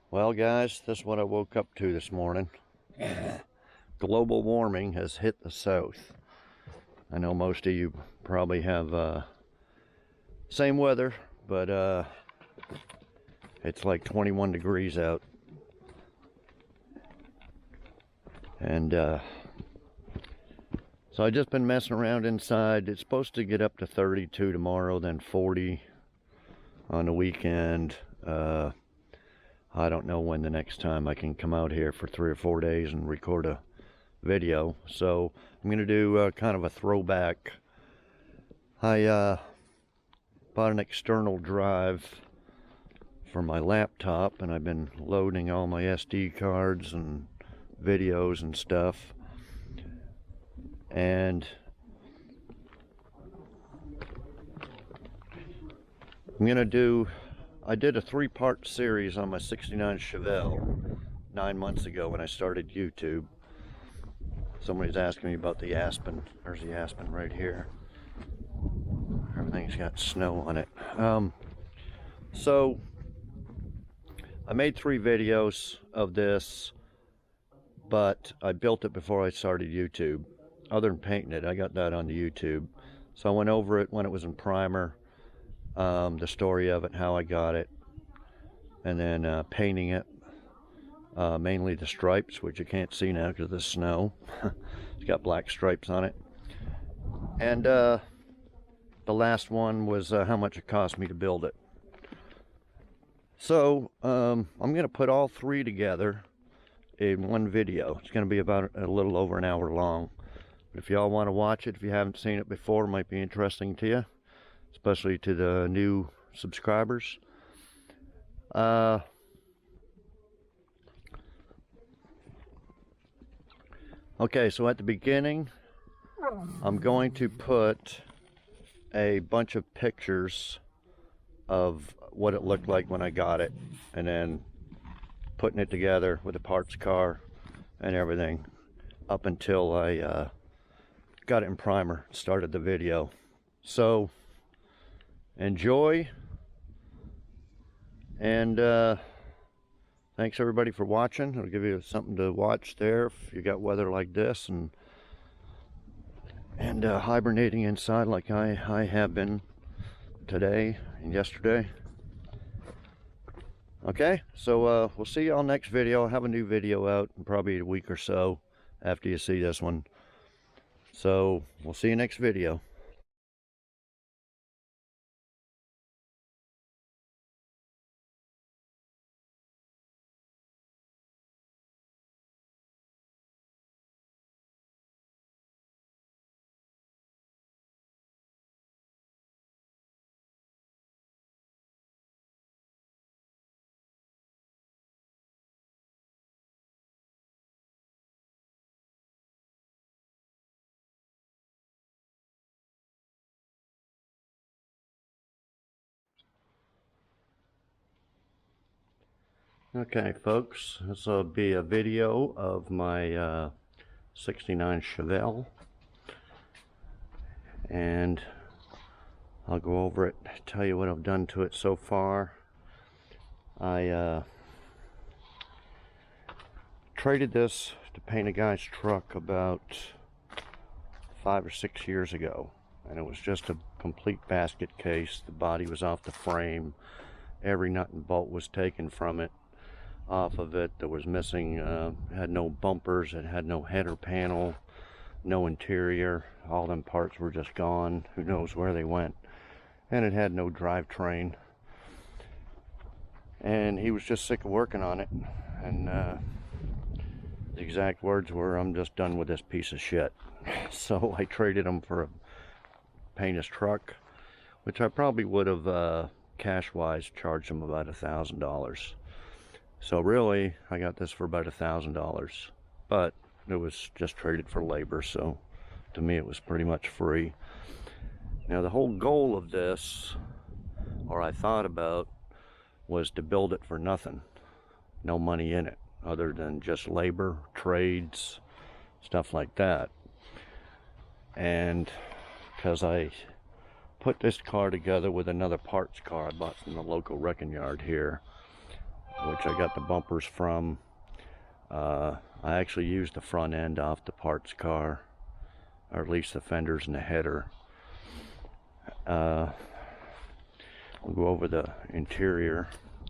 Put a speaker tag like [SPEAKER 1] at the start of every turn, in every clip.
[SPEAKER 1] Well, guys, this is what I woke up to this morning. Global warming has hit the south. I know most of you probably have same weather, but it's like 21 degrees out. And so I've just been messing around inside. It's supposed to get up to 32 tomorrow, then 40 on the weekend. I don't know when the next time I can come out here for 3 or 4 days and record a video. So I'm going to do kind of a throwback. I bought an external drive for my laptop, and I've been loading all my SD cards and videos and stuff. And I'm going to do, I did a 3-part series on my 69 Chevelle 9 months ago when I started YouTube. Somebody's asking me about the Aspen. There's the Aspen right here. Everything's got snow on it. So I made 3 videos of this, but I built it before I started YouTube. Other than painting it, I got that on the YouTube. So I went over it when it was in primer, the story of it, how I got it, and then painting it, mainly the stripes, which you can't see now because of the snow. It's got black stripes on it. And the last one was how much it cost me to build it. So I'm going to put all 3 together in one video. It's going to be about a little over an hour long. If y'all want to watch it, if you haven't seen it before, it might be interesting to you, especially to the new subscribers. Okay, so at the beginning, I'm going to put a bunch of pictures of what it looked like when I got it, and then putting it together with a parts car and everything up until I got it in primer, started the video. So enjoy, and thanks everybody for watching. It'll give you something to watch there if you got weather like this and hibernating inside like I have been today and yesterday. Okay, so we'll see y'all next video. I'll have a new video out in probably a week or so after you see this one. So we'll see you next video. Okay, folks, this will be a video of my 69 Chevelle, and I'll go over it, tell you what I've done to it so far. I traded this to paint a guy's truck about 5 or 6 years ago, and it was just a complete basket case. The body was off the frame, every nut and bolt was taken from it, off of it. There was missing, it had no bumpers, it had no header panel, no interior. All them parts were just gone. Who knows where they went. And it had no drivetrain. And he was just sick of working on it. And the exact words were, "I'm just done with this piece of shit." So I traded him for a paint his truck, which I probably would have cash-wise charged him about $1,000. So really, I got this for about $1,000, but it was just traded for labor, so to me it was pretty much free. Now the whole goal of this, or I thought about, was to build it for nothing. No money in it, other than just labor, trades, stuff like that. And because I put this car together with another parts car I bought from the local wrecking yard here, which I got the bumpers from. I actually used the front end off the parts car, or at least the fenders and the header. We'll go over the interior.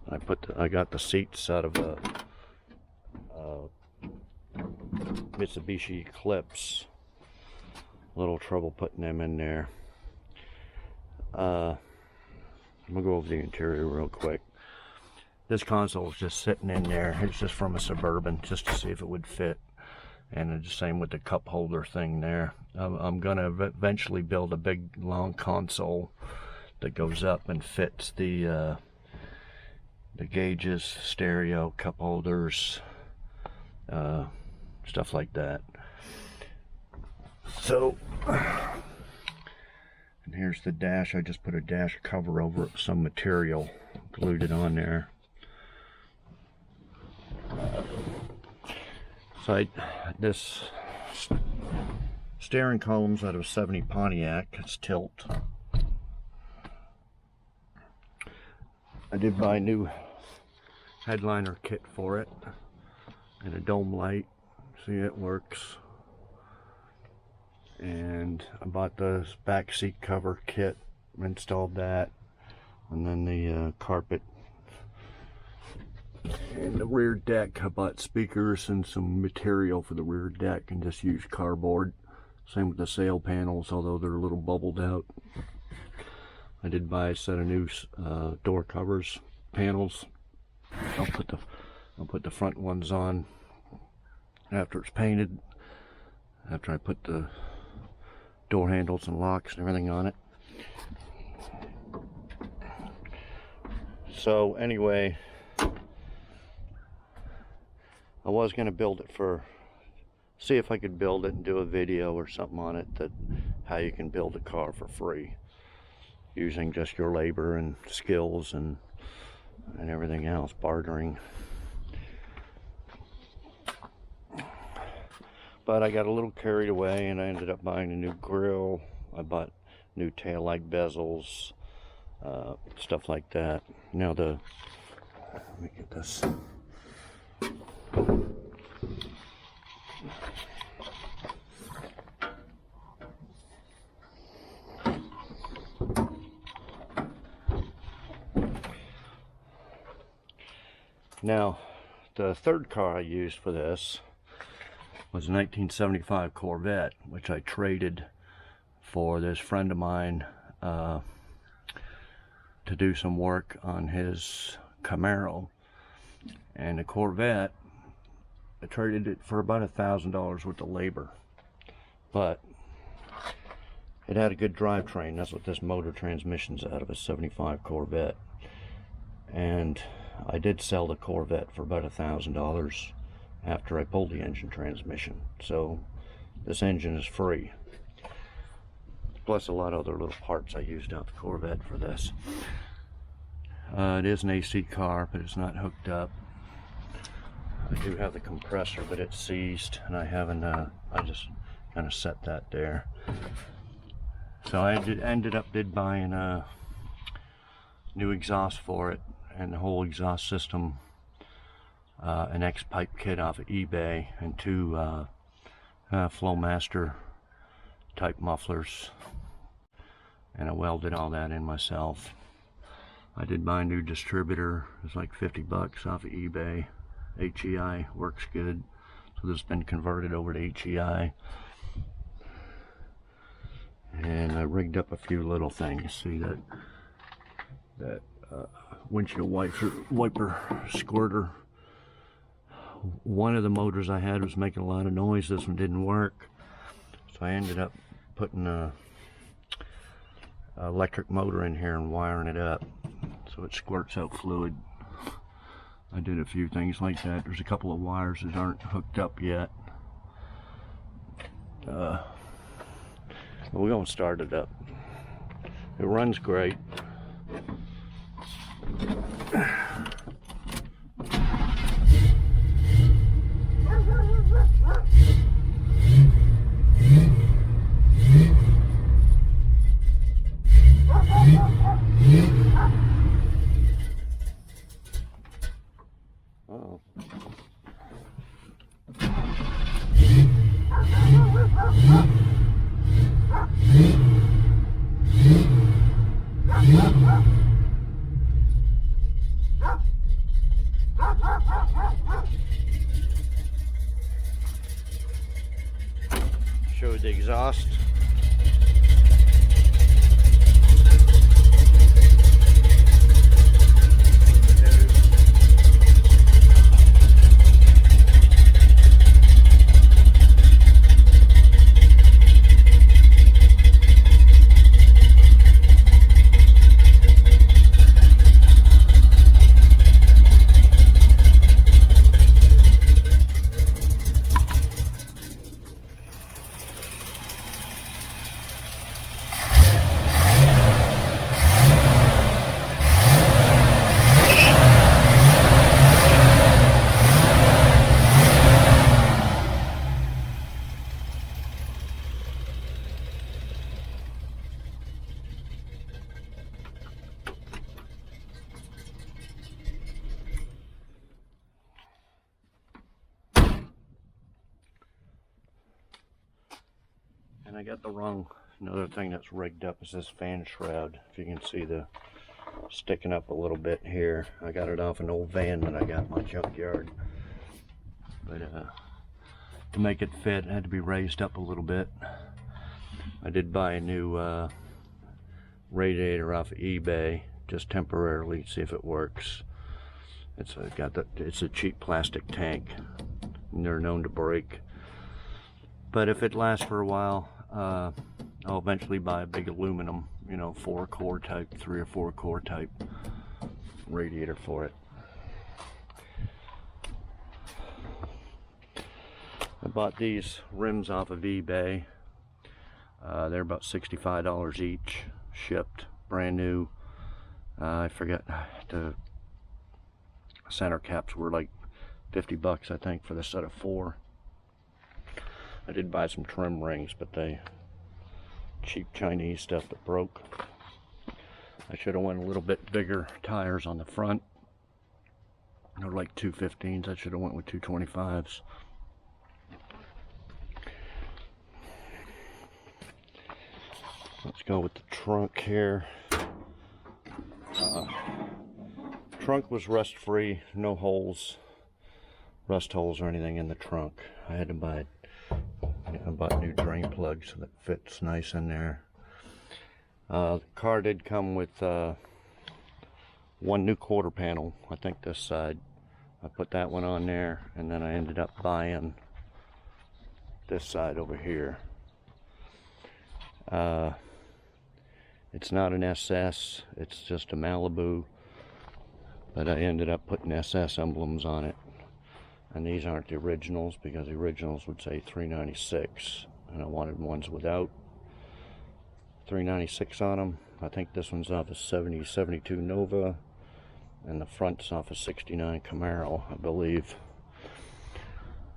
[SPEAKER 1] I got the seats out of a Mitsubishi Eclipse. Little trouble putting them in there. I'm gonna go over the interior real quick. This console is just sitting in there. It's just from a Suburban, just to see if it would fit. And the same with the cup holder thing there. I'm gonna eventually build a big long console that goes up and fits the gauges, stereo, cup holders, stuff like that. So, and here's the dash. I just put a dash cover over it, some material, glued it on there. So this steering column's out of a 70 Pontiac. It's tilt. I did buy a new headliner kit for it and a dome light. See, it works. And I bought the back seat cover kit, installed that, and then the carpet. And the rear deck, I bought speakers and some material for the rear deck and just used cardboard. Same with the sail panels, although they're a little bubbled out. I did buy a set of new door covers, panels. I'll put the front ones on after it's painted, after I put the door handles and locks and everything on it. So anyway, I was going to build it see if I could build it and do a video or something on it, that how you can build a car for free using just your labor and skills and everything else, bartering. But I got a little carried away and I ended up buying a new grill. I bought new taillight bezels, stuff like that. Now let me get this. Now, the third car I used for this was a 1975 Corvette, which I traded for this friend of mine to do some work on his Camaro. And the Corvette, I traded it for about $1,000 worth of labor, but it had a good drivetrain. That's what this motor transmission's out of, a 75 Corvette. And I did sell the Corvette for about $1,000 after I pulled the engine transmission. So this engine is free, plus a lot of other little parts I used out the Corvette for this. It is an AC car, but it's not hooked up. I do have the compressor, but it's seized, and I haven't, I just kind of set that there. So I ended up buying a new exhaust for it, and the whole exhaust system, an X-pipe kit off of eBay, and two Flowmaster type mufflers, and I welded all that in myself. I did buy a new distributor. It's like 50 bucks off of eBay. HEI works good, so this has been converted over to HEI. And I rigged up a few little things. See that windshield wiper squirter. One of the motors I had was making a lot of noise. This one didn't work, so I ended up putting a electric motor in here and wiring it up so it squirts out fluid. I did a few things like that. There's a couple of wires that aren't hooked up yet. We're going to start it up. It runs great. Show you the exhaust. And I got another thing that's rigged up is this fan shroud. If you can see the sticking up a little bit here. I got it off an old van that I got in my junkyard. But to make it fit, it had to be raised up a little bit. I did buy a new radiator off of eBay, just temporarily, see if it works. It's a cheap plastic tank, and they're known to break. But if it lasts for a while, I'll eventually buy a big aluminum, 4-core type, 3 or 4-core type radiator for it. I bought these rims off of eBay. They're about $65 each, shipped, brand new. I forget, the center caps were like 50 bucks, I think, for the set of 4. I did buy some trim rings, but they cheap Chinese stuff that broke. I should have went a little bit bigger tires on the front. They're like 215s. I should have went with 225s. Let's go with the trunk here. Trunk was rust free, no holes, rust holes or anything in the trunk. I had to buy I bought new drain plugs so that fits nice in there. The car did come with one new quarter panel, I think this side. I put that one on there, and then I ended up buying this side over here. It's not an SS, it's just a Malibu, but I ended up putting SS emblems on it. And these aren't the originals, because the originals would say 396, and I wanted ones without 396 on them. I think this one's off a 72 Nova, and the front's off a 69 Camaro, I believe.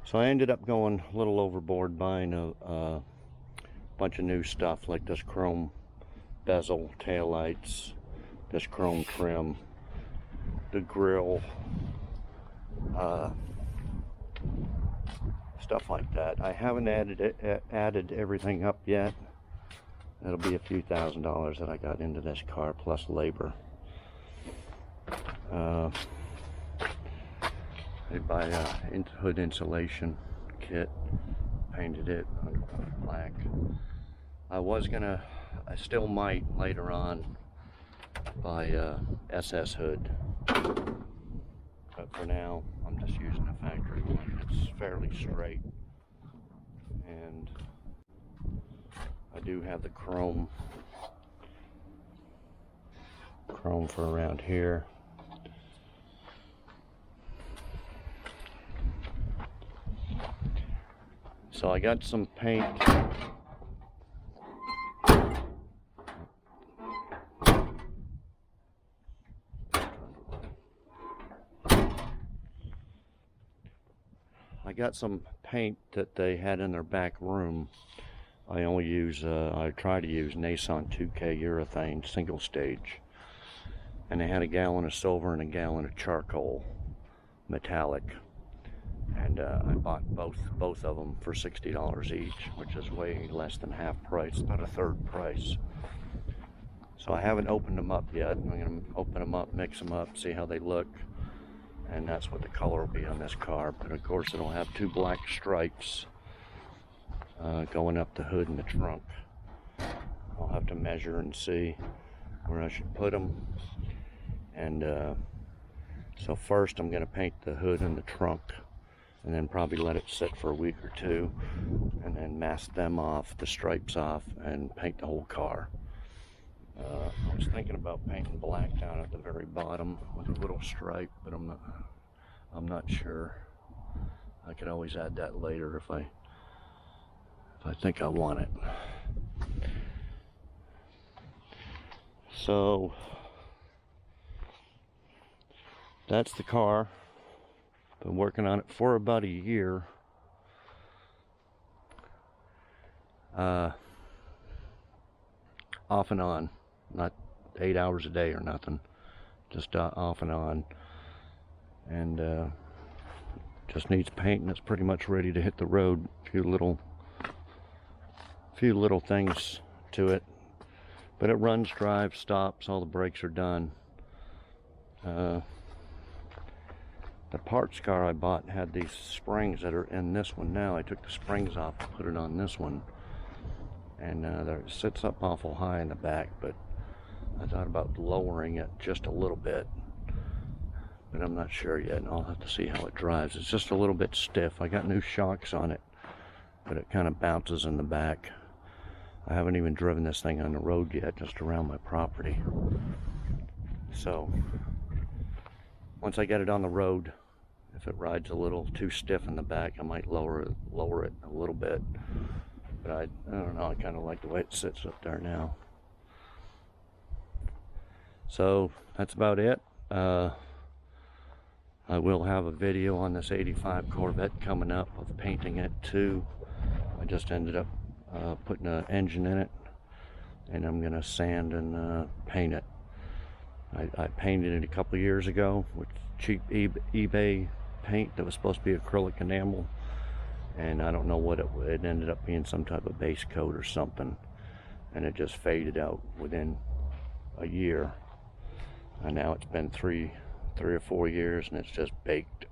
[SPEAKER 1] So I ended up going a little overboard, buying a bunch of new stuff, like this chrome bezel taillights, this chrome trim, the grill, stuff like that. I haven't added everything up yet. It'll be a few $1,000s that I got into this car, plus labor. I buy a hood insulation kit, painted it black. I still might later on buy a SS hood, but for now I'm just using a factory one. It's fairly straight, and I do have the chrome for around here. So I got some paint. I got some paint that they had in their back room. I only use, I try to use Nason 2K urethane single stage. And they had a gallon of silver and a gallon of charcoal, metallic. And I bought both of them for $60 each, which is way less than half price, about a third price. So I haven't opened them up yet. I'm going to open them up, mix them up, see how they look. and that's what the color will be on this car. But of course it'll have 2 black stripes going up the hood and the trunk. I'll have to measure and see where I should put them. And so first I'm going to paint the hood and the trunk, and then probably let it sit for a week or 2, and then mask them off, the stripes off, and paint the whole car. I was thinking about painting black down at the very bottom with a little stripe, but I'm not sure. I could always add that later if I think I want it. So that's the car. Been working on it for about a year. Off and on, not 8 hours a day or nothing, just off and on. And just needs paint, and it's pretty much ready to hit the road. A few little things to it, but it runs, drives, stops, all the brakes are done. The parts car I bought had these springs that are in this one now. I took the springs off and put it on this one, and it sits up awful high in the back, but I thought about lowering it just a little bit, but I'm not sure yet, and I'll have to see how it drives. It's just a little bit stiff. I got new shocks on it, but it kind of bounces in the back. I haven't even driven this thing on the road yet, just around my property. So once I get it on the road, if it rides a little too stiff in the back, I might lower it a little bit. But I don't know, I kind of like the way it sits up there now. So that's about it. I will have a video on this 85 Corvette coming up of painting it too. I just ended up putting an engine in it, and I'm gonna sand and paint it. I painted it a couple years ago with cheap eBay paint that was supposed to be acrylic enamel, and I don't know what it ended up being, some type of base coat or something, and it just faded out within a year. And now it's been three or 4 years, and it's just baked.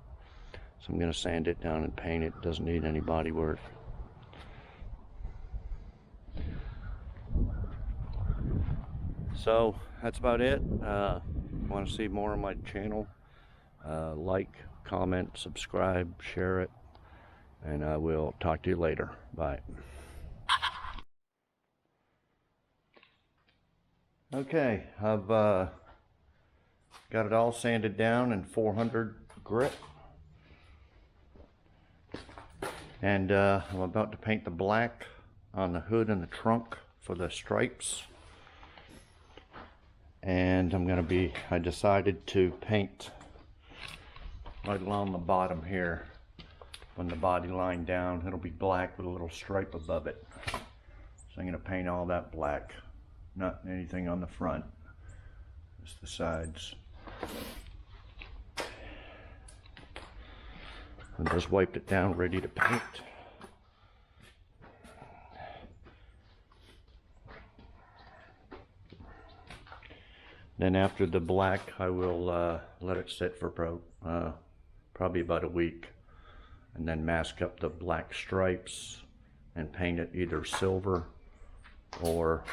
[SPEAKER 1] So I'm gonna sand it down and paint it. It doesn't need any body work. So that's about it. Want to see more of my channel, like, comment, subscribe, share it, and I will talk to you later. Bye. Okay, I've got it all sanded down in 400 grit, and I'm about to paint the black on the hood and the trunk for the stripes. And I decided to paint right along the bottom here. When the body line down, it'll be black with a little stripe above it. So I'm going to paint all that black, not anything on the front, just the sides. I just wiped it down, ready to paint. Then after the black, I will let it sit for probably about a week, and then mask up the black stripes and paint it either silver or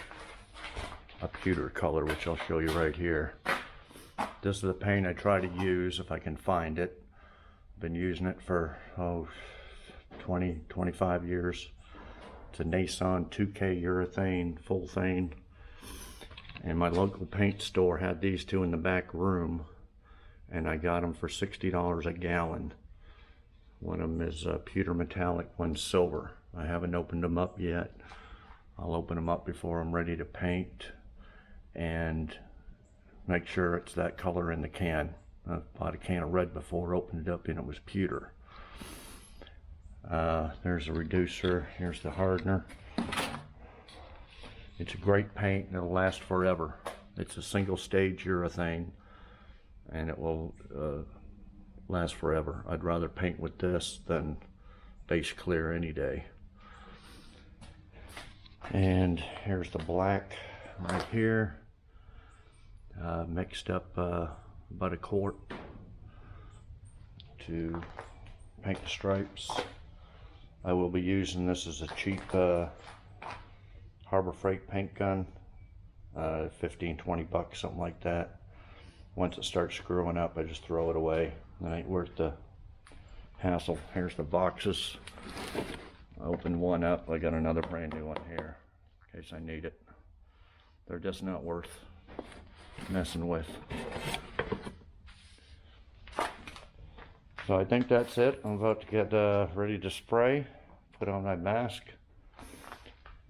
[SPEAKER 1] a pewter color, which I'll show you right here. This is the paint I try to use if I can find it. Been using it for 25 years. It's a Nason 2K urethane, full thane. And my local paint store had these two in the back room, and I got them for $60 a gallon. One of them is pewter metallic, one's silver. I haven't opened them up yet. I'll open them up before I'm ready to paint and make sure it's that color in the can. I bought a can of red before, opened it up, and it was pewter. There's a reducer, here's the hardener. It's a great paint, and it'll last forever. It's a single stage urethane, and it will last forever. I'd rather paint with this than base clear any day. And here's the black right here. Mixed up about a quart to paint the stripes. I will be using this as a cheap Harbor Freight paint gun, 15-20 bucks, something like that. Once it starts screwing up, I just throw it away. It ain't worth the hassle. Here's the boxes. I opened one up. I got another brand new one here in case I need it. They're just not worth messing with. So I think that's it. I'm about to get ready to spray, put on my mask,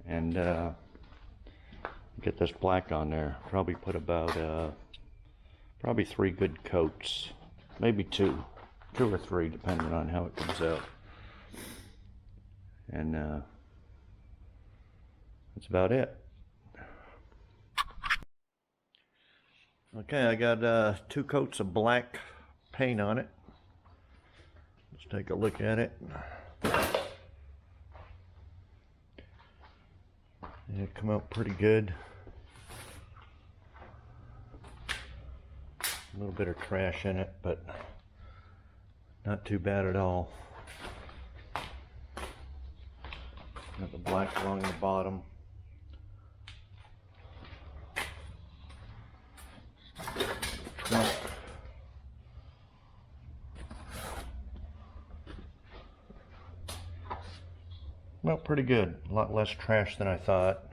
[SPEAKER 1] and get this black on there. Probably put about probably 3 good coats, maybe 2 or 3, depending on how it comes out. And that's about it. Okay, I got 2 coats of black paint on it. Let's take a look at it. It come out pretty good. A little bit of trash in it, but not too bad at all. Got the black along the bottom. Trunk. Well, pretty good. A lot less trash than I thought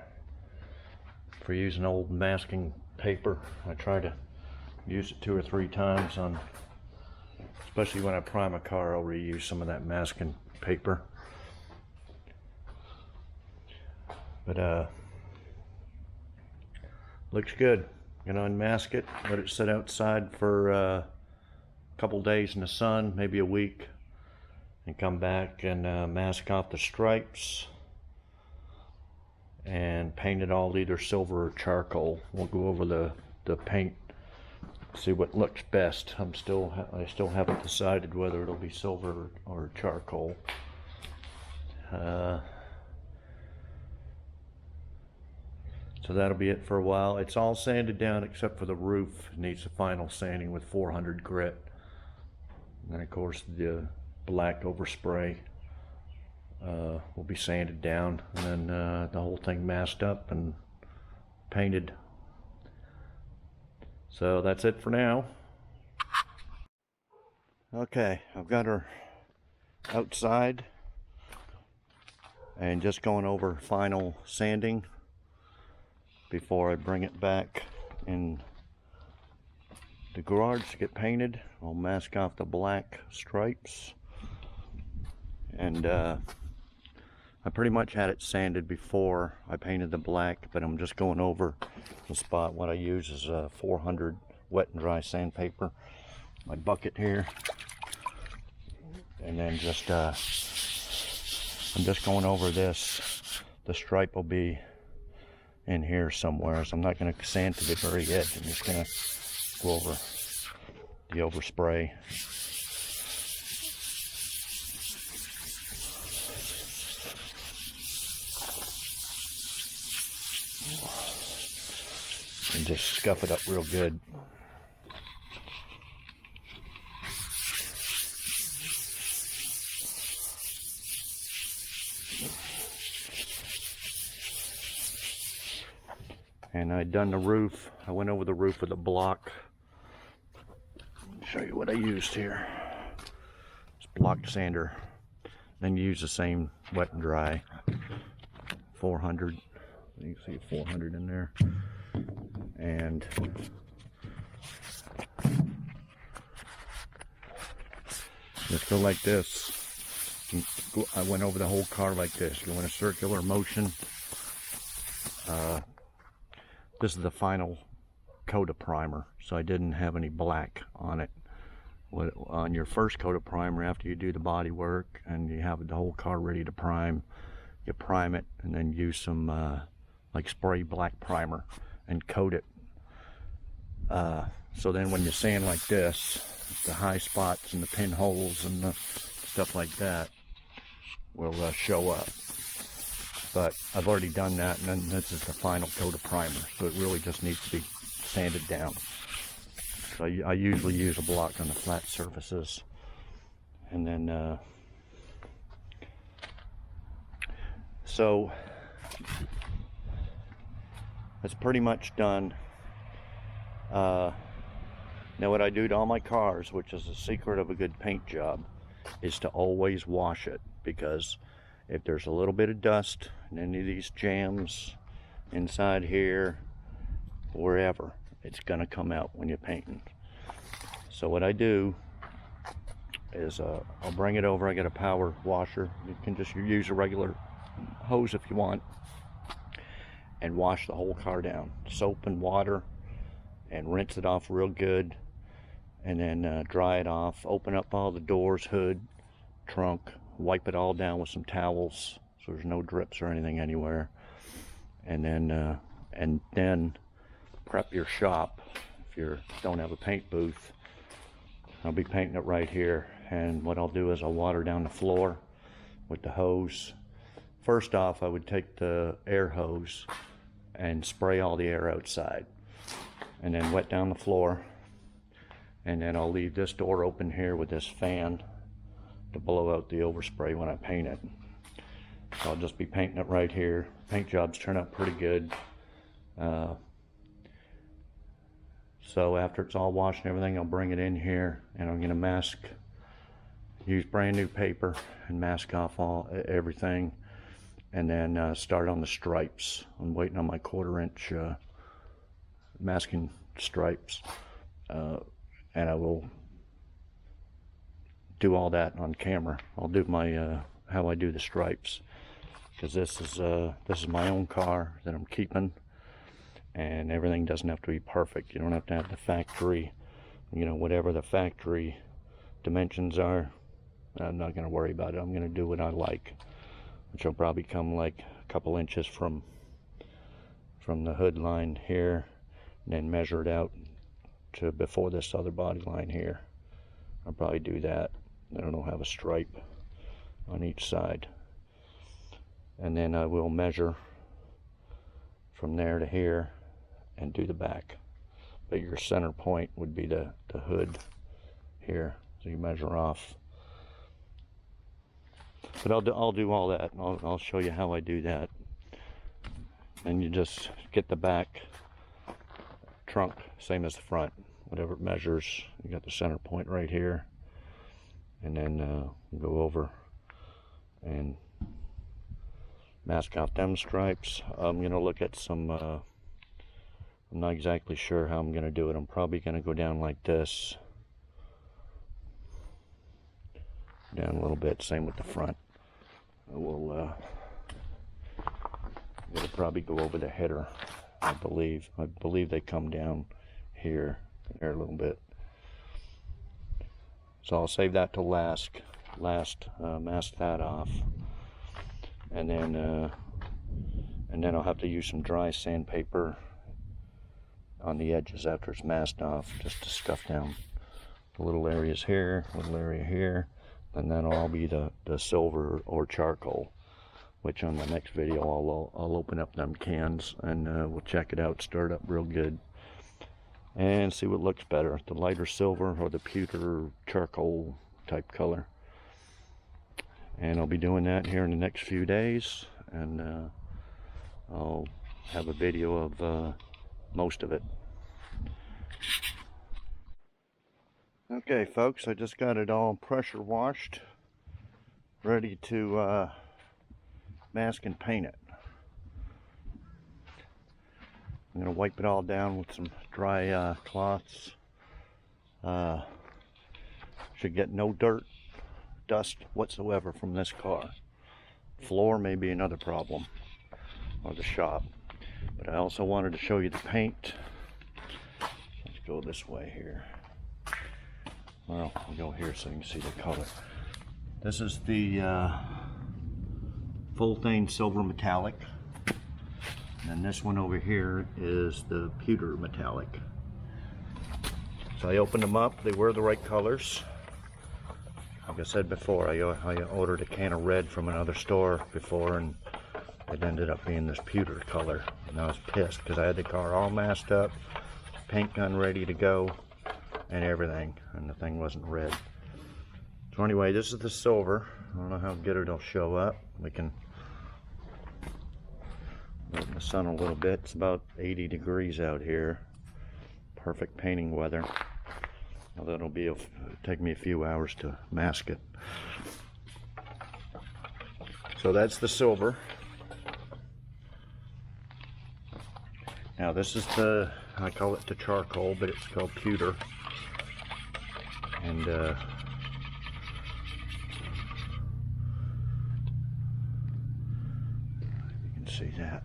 [SPEAKER 1] for using old masking paper. I try to use it 2 or 3 times on, especially when I prime a car. I'll reuse some of that masking paper. But looks good. Gonna unmask it, let it sit outside for a couple days in the sun, maybe a week, and come back and mask off the stripes and paint it all either silver or charcoal. We'll go over the paint, see what looks best. I still haven't decided whether it'll be silver or charcoal. So that'll be it for a while. It's all sanded down except for the roof. It needs a final sanding with 400 grit. And then of course the black overspray will be sanded down, and then the whole thing masked up and painted. So that's it for now. Okay, I've got her outside and just going over final sanding before I bring it back in the garage to get painted. I'll mask off the black stripes, and I pretty much had it sanded before I painted the black, but I'm just going over the spot. What I use is 400 wet and dry sandpaper, my bucket here, and then just I'm just going over this. The stripe will be in here somewhere, so I'm not going to sand to the very edge. I'm just going to go over the overspray. And just scuff it up real good. And I'd done the roof. I went over the roof with a block. Show you what I used here. It's block sander. Then you use the same wet and dry. 400. You can see 400 in there. And just go like this. I went over the whole car like this. Go in a circular motion. This is the final coat of primer, so I didn't have any black on it. On your first coat of primer, after you do the body work and you have the whole car ready to prime, you prime it and then use some like spray black primer and coat it. So then when you sand like this, the high spots and the pinholes and the stuff like that will show up. But I've already done that, and then this is the final coat of primer, so it really just needs to be sanded down. So I usually use a block on the flat surfaces, And then so that's pretty much done. Now what I do to all my cars, which is the secret of a good paint job, is to always wash it, because if there's a little bit of dust in any of these jams inside here, wherever, it's gonna come out when you're painting. So what I do is I'll bring it over. I got a power washer. You can just use a regular hose if you want, and wash the whole car down, soap and water, and rinse it off real good, and then dry it off. Open up all the doors, hood, trunk, wipe it all down with some towels so there's no drips or anything anywhere, and then prep your shop. If you don't have a paint booth, I'll be painting it right here, and what I'll do is I'll water down the floor with the hose. First off, I would take the air hose and spray all the air outside, and then wet down the floor, and then I'll leave this door open here with this fan to blow out the overspray when I paint it. So I'll just be painting it right here. Paint jobs turn out pretty good. So after it's all washed and everything, I'll bring it in here, and I'm gonna use brand new paper and mask off everything, and then start on the stripes. I'm waiting on my 1/4 inch masking stripes, and I will do all that on camera. I'll do my how I do the stripes, because this is my own car that I'm keeping, and everything doesn't have to be perfect. You don't have to have the factory, whatever the factory dimensions are. I'm not going to worry about it. I'm going to do what I like, which will probably come like a couple inches from the hood line here, and then measure it out to before this other body line here. I'll probably do that. Then it'll have a stripe on each side, and then I will measure from there to here and do the back. But your center point would be the hood here, so you measure off. But I'll do all that. I'll show you how I do that. And you just get the back trunk same as the front, whatever it measures. You got the center point right here, and then go over and mask off them stripes. I'm gonna look at some I'm not exactly sure how I'm gonna do it. I'm probably gonna go down like this, down a little bit, same with the front. I will it'll probably go over the header. I believe they come down here a little bit. So I'll save that to last, mask that off, and then I'll have to use some dry sandpaper on the edges after it's masked off, just to scuff down the little areas here, little area here, and then all be the silver or charcoal, which on the next video I'll open up them cans, and we'll check it out, stir it up real good, and see what looks better, the lighter silver or the pewter charcoal type color. And I'll be doing that here in the next few days, and I'll have a video of most of it. Okay folks, I just got it all pressure washed, ready to mask and paint it. I'm going to wipe it all down with some dry cloths. Should get no dirt, dust whatsoever from this car. Floor may be another problem, or the shop. But I also wanted to show you the paint. Let's go this way here. Well, I'll go here so you can see the color. This is the full thing silver metallic. And this one over here is the pewter metallic. So I opened them up. They were the right colors. Like I said before, I ordered a can of red from another store before, and it ended up being this pewter color. And I was pissed because I had the car all masked up, paint gun ready to go, and everything, and the thing wasn't red. So anyway, this is the silver. I don't know how good it'll show up. We can light in the sun a little bit. It's about 80 degrees out here. Perfect painting weather. Although it'll take me a few hours to mask it. So that's the silver. Now this is I call it the charcoal, but it's called pewter. And you can see that.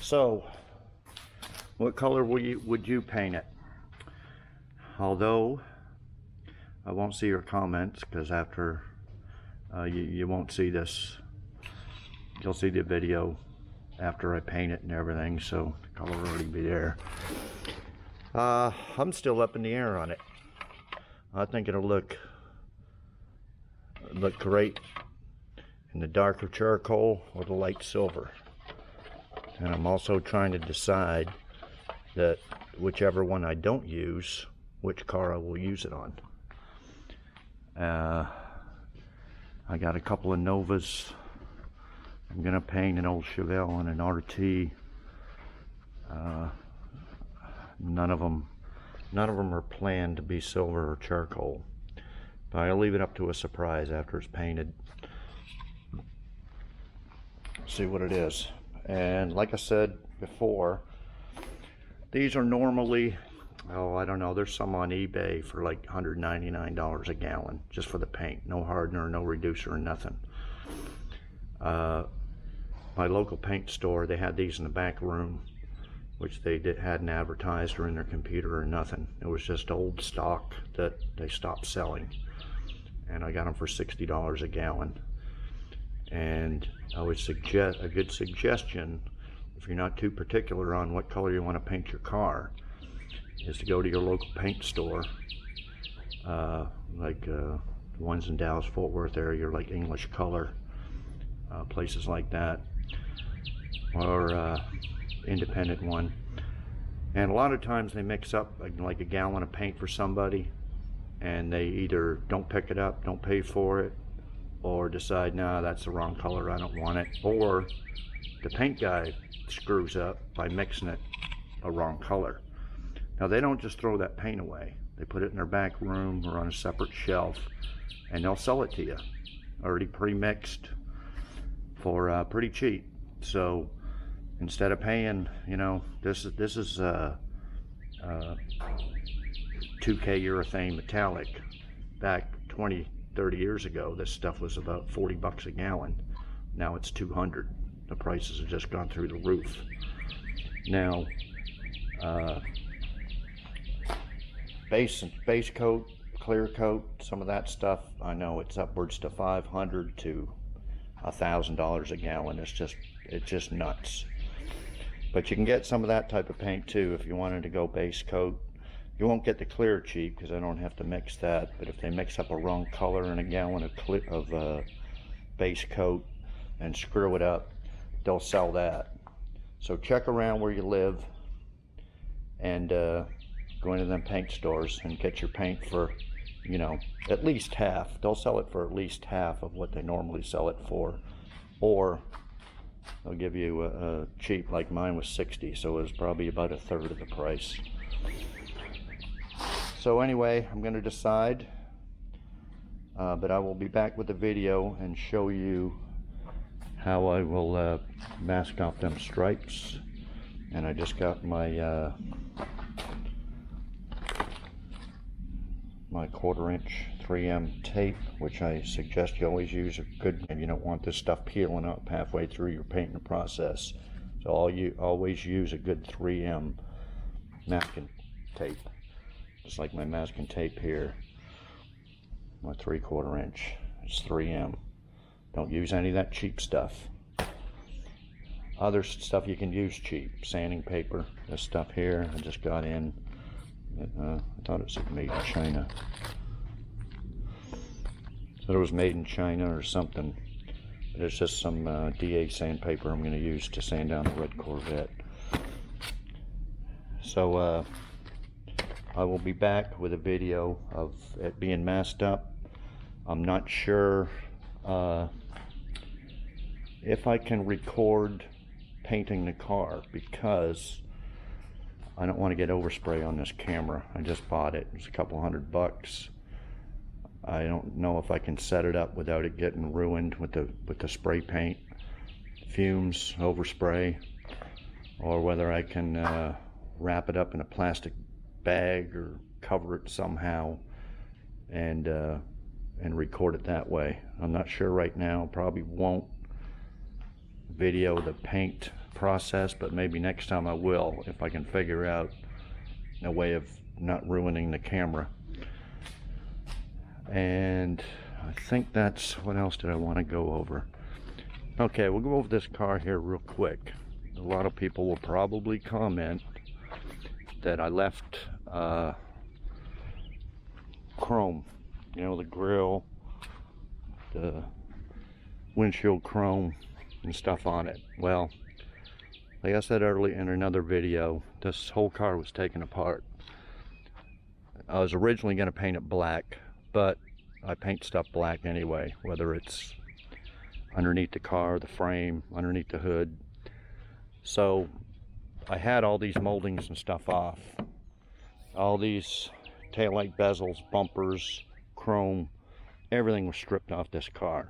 [SPEAKER 1] So, what color would you paint it? Although I won't see your comments, because after you won't see this, you'll see the video after I paint it and everything, so the color will already be there. I'm still up in the air on it. I think it'll look great in the darker charcoal or the light silver. And I'm also trying to decide that whichever one I don't use, which car I will use it on. I got a couple of Novas. I'm gonna paint an old Chevelle and an RT. None of them are planned to be silver or charcoal, but I'll leave it up to a surprise after it's painted. See what it is. And like I said before, these are normally, oh, I don't know, there's some on eBay for like $199 a gallon just for the paint. No hardener, no reducer, or nothing. My local paint store, they had these in the back room, which they hadn't advertised or in their computer or nothing. It was just old stock that they stopped selling. And I got them for $60 a gallon. And I would suggest, a good suggestion, if you're not too particular on what color you want to paint your car, is to go to your local paint store, like the ones in Dallas Fort Worth area, like English Color, places like that, or independent one. And a lot of times they mix up like a gallon of paint for somebody, and they either don't pick it up, don't pay for it, or decide, nah, that's the wrong color, I don't want it, or the paint guy screws up by mixing it a wrong color. Now they don't just throw that paint away. They put it in their back room or on a separate shelf, and they'll sell it to you already pre-mixed for pretty cheap. So instead of paying, you know, this is 2K urethane metallic. Back 20-30 years ago, this stuff was about 40 bucks a gallon. Now it's 200. The prices have just gone through the roof. Now base coat, clear coat, some of that stuff, I know it's upwards to $500 to $1,000 a gallon. It's just nuts. But you can get some of that type of paint too if you wanted to go base coat. You won't get the clear cheap because I don't have to mix that, but if they mix up a wrong color in a gallon of base coat and screw it up, they'll sell that. So check around where you live and go into them paint stores and get your paint for, you know, at least half. They'll sell it for at least half of what they normally sell it for, or they'll give you a cheap, like mine was 60, so it was probably about a third of the price. So anyway, I'm going to decide, but I will be back with a video and show you how I will mask off them stripes. And I just got my my 1/4 inch 3M tape, which I suggest you always use a good, and you don't want this stuff peeling up halfway through your painting process. So always use a good 3M masking tape, just like my masking tape here. My 3/4 inch, it's 3M. Don't use any of that cheap stuff. Other stuff you can use cheap, sanding paper. This stuff here I just got in. I thought it was made in China. Thought it was made in China or something. But it's just some DA sandpaper I'm going to use to sand down the red Corvette. So I will be back with a video of it being masked up. I'm not sure if I can record painting the car, because I don't want to get overspray on this camera. I just bought it. It's a couple $100. I don't know if I can set it up without it getting ruined with the spray paint fumes, overspray, or whether I can wrap it up in a plastic bag or cover it somehow and record it that way. I'm not sure right now. Probably won't video the paint process, but maybe next time I will, if I can figure out a way of not ruining the camera. And I think that's, what else did I want to go over? Okay, we'll go over this car here real quick. A lot of people will probably comment that I left chrome, you know, the grill, the windshield chrome and stuff on it. Well, like I said earlier in another video, this whole car was taken apart. I was originally going to paint it black, but I paint stuff black anyway, whether it's underneath the car, the frame, underneath the hood. So I had all these moldings and stuff off. All these taillight bezels, bumpers, chrome, everything was stripped off this car.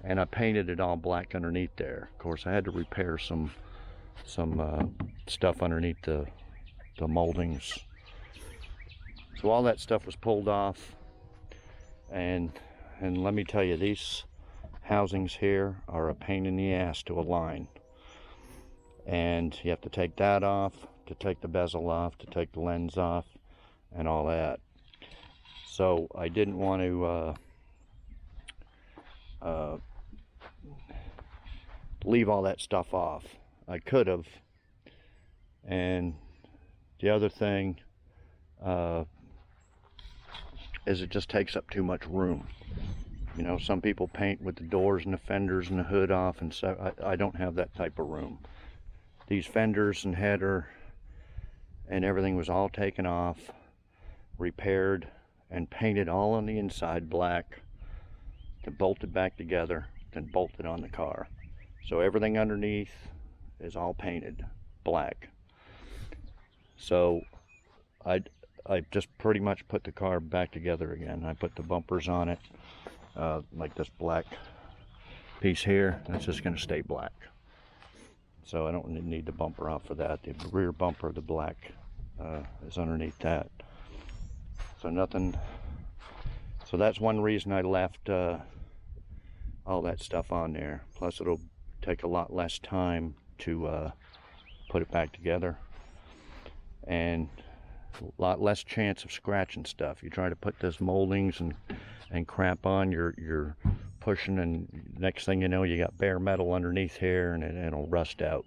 [SPEAKER 1] And I painted it all black underneath there. Of course, I had to repair some stuff underneath the moldings. So all that stuff was pulled off. And let me tell you, these housings here are a pain in the ass to align. And you have to take that off, to take the bezel off, to take the lens off, and all that. So I didn't want to leave all that stuff off. I could have. And the other thing is it just takes up too much room. You know, some people paint with the doors and the fenders and the hood off, and so I don't have that type of room. These fenders and header and everything was all taken off, repaired, and painted all on the inside black, then bolted back together, then bolted on the car. So everything underneath is all painted black. So I just pretty much put the car back together again. I put the bumpers on it, like this black piece here. That's just going to stay black. So I don't need the bumper off for that. The rear bumper, the black, is underneath that. So nothing. So that's one reason I left all that stuff on there. Plus it'll take a lot less time to put it back together, and a lot less chance of scratching stuff. You try to put those moldings and crap on, you're pushing, and next thing you know, you got bare metal underneath here, and it'll rust out.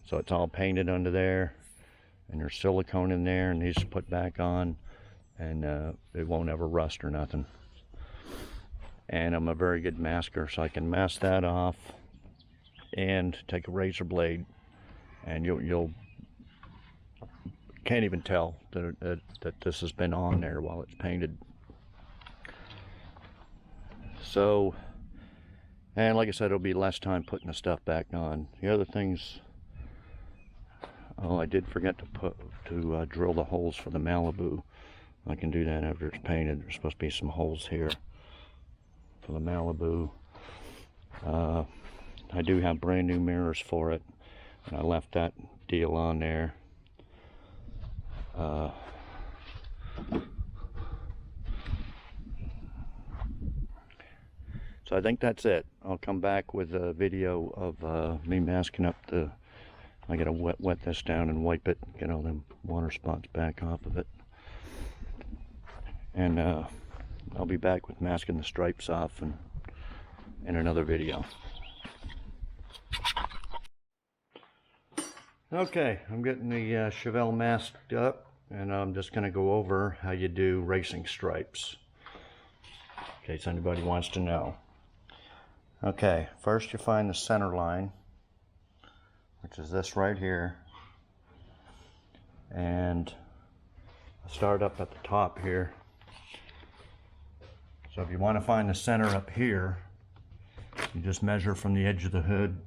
[SPEAKER 1] So it's all painted under there, and there's silicone in there, and these put back on, and it won't ever rust or nothing. And I'm a very good masker, so I can mask that off and take a razor blade, and you'll can't even tell that this has been on there while it's painted. So, and like I said, it'll be less time putting the stuff back on. The other things, oh, I did forget to drill the holes for the Malibu. I can do that after it's painted. There's supposed to be some holes here for the Malibu. I do have brand new mirrors for it, and I left that deal on there. So I think that's it. I'll come back with a video of me masking up the, I gotta wet this down and wipe it, get all them water spots back off of it. And I'll be back with masking the stripes off and in another video. Okay, I'm getting the Chevelle masked up, and I'm just going to go over how you do racing stripes, in case anybody wants to know. Okay, first you find the center line, which is this right here, And I start up at the top here. So if you want to find the center up here, you just measure from the edge of the hood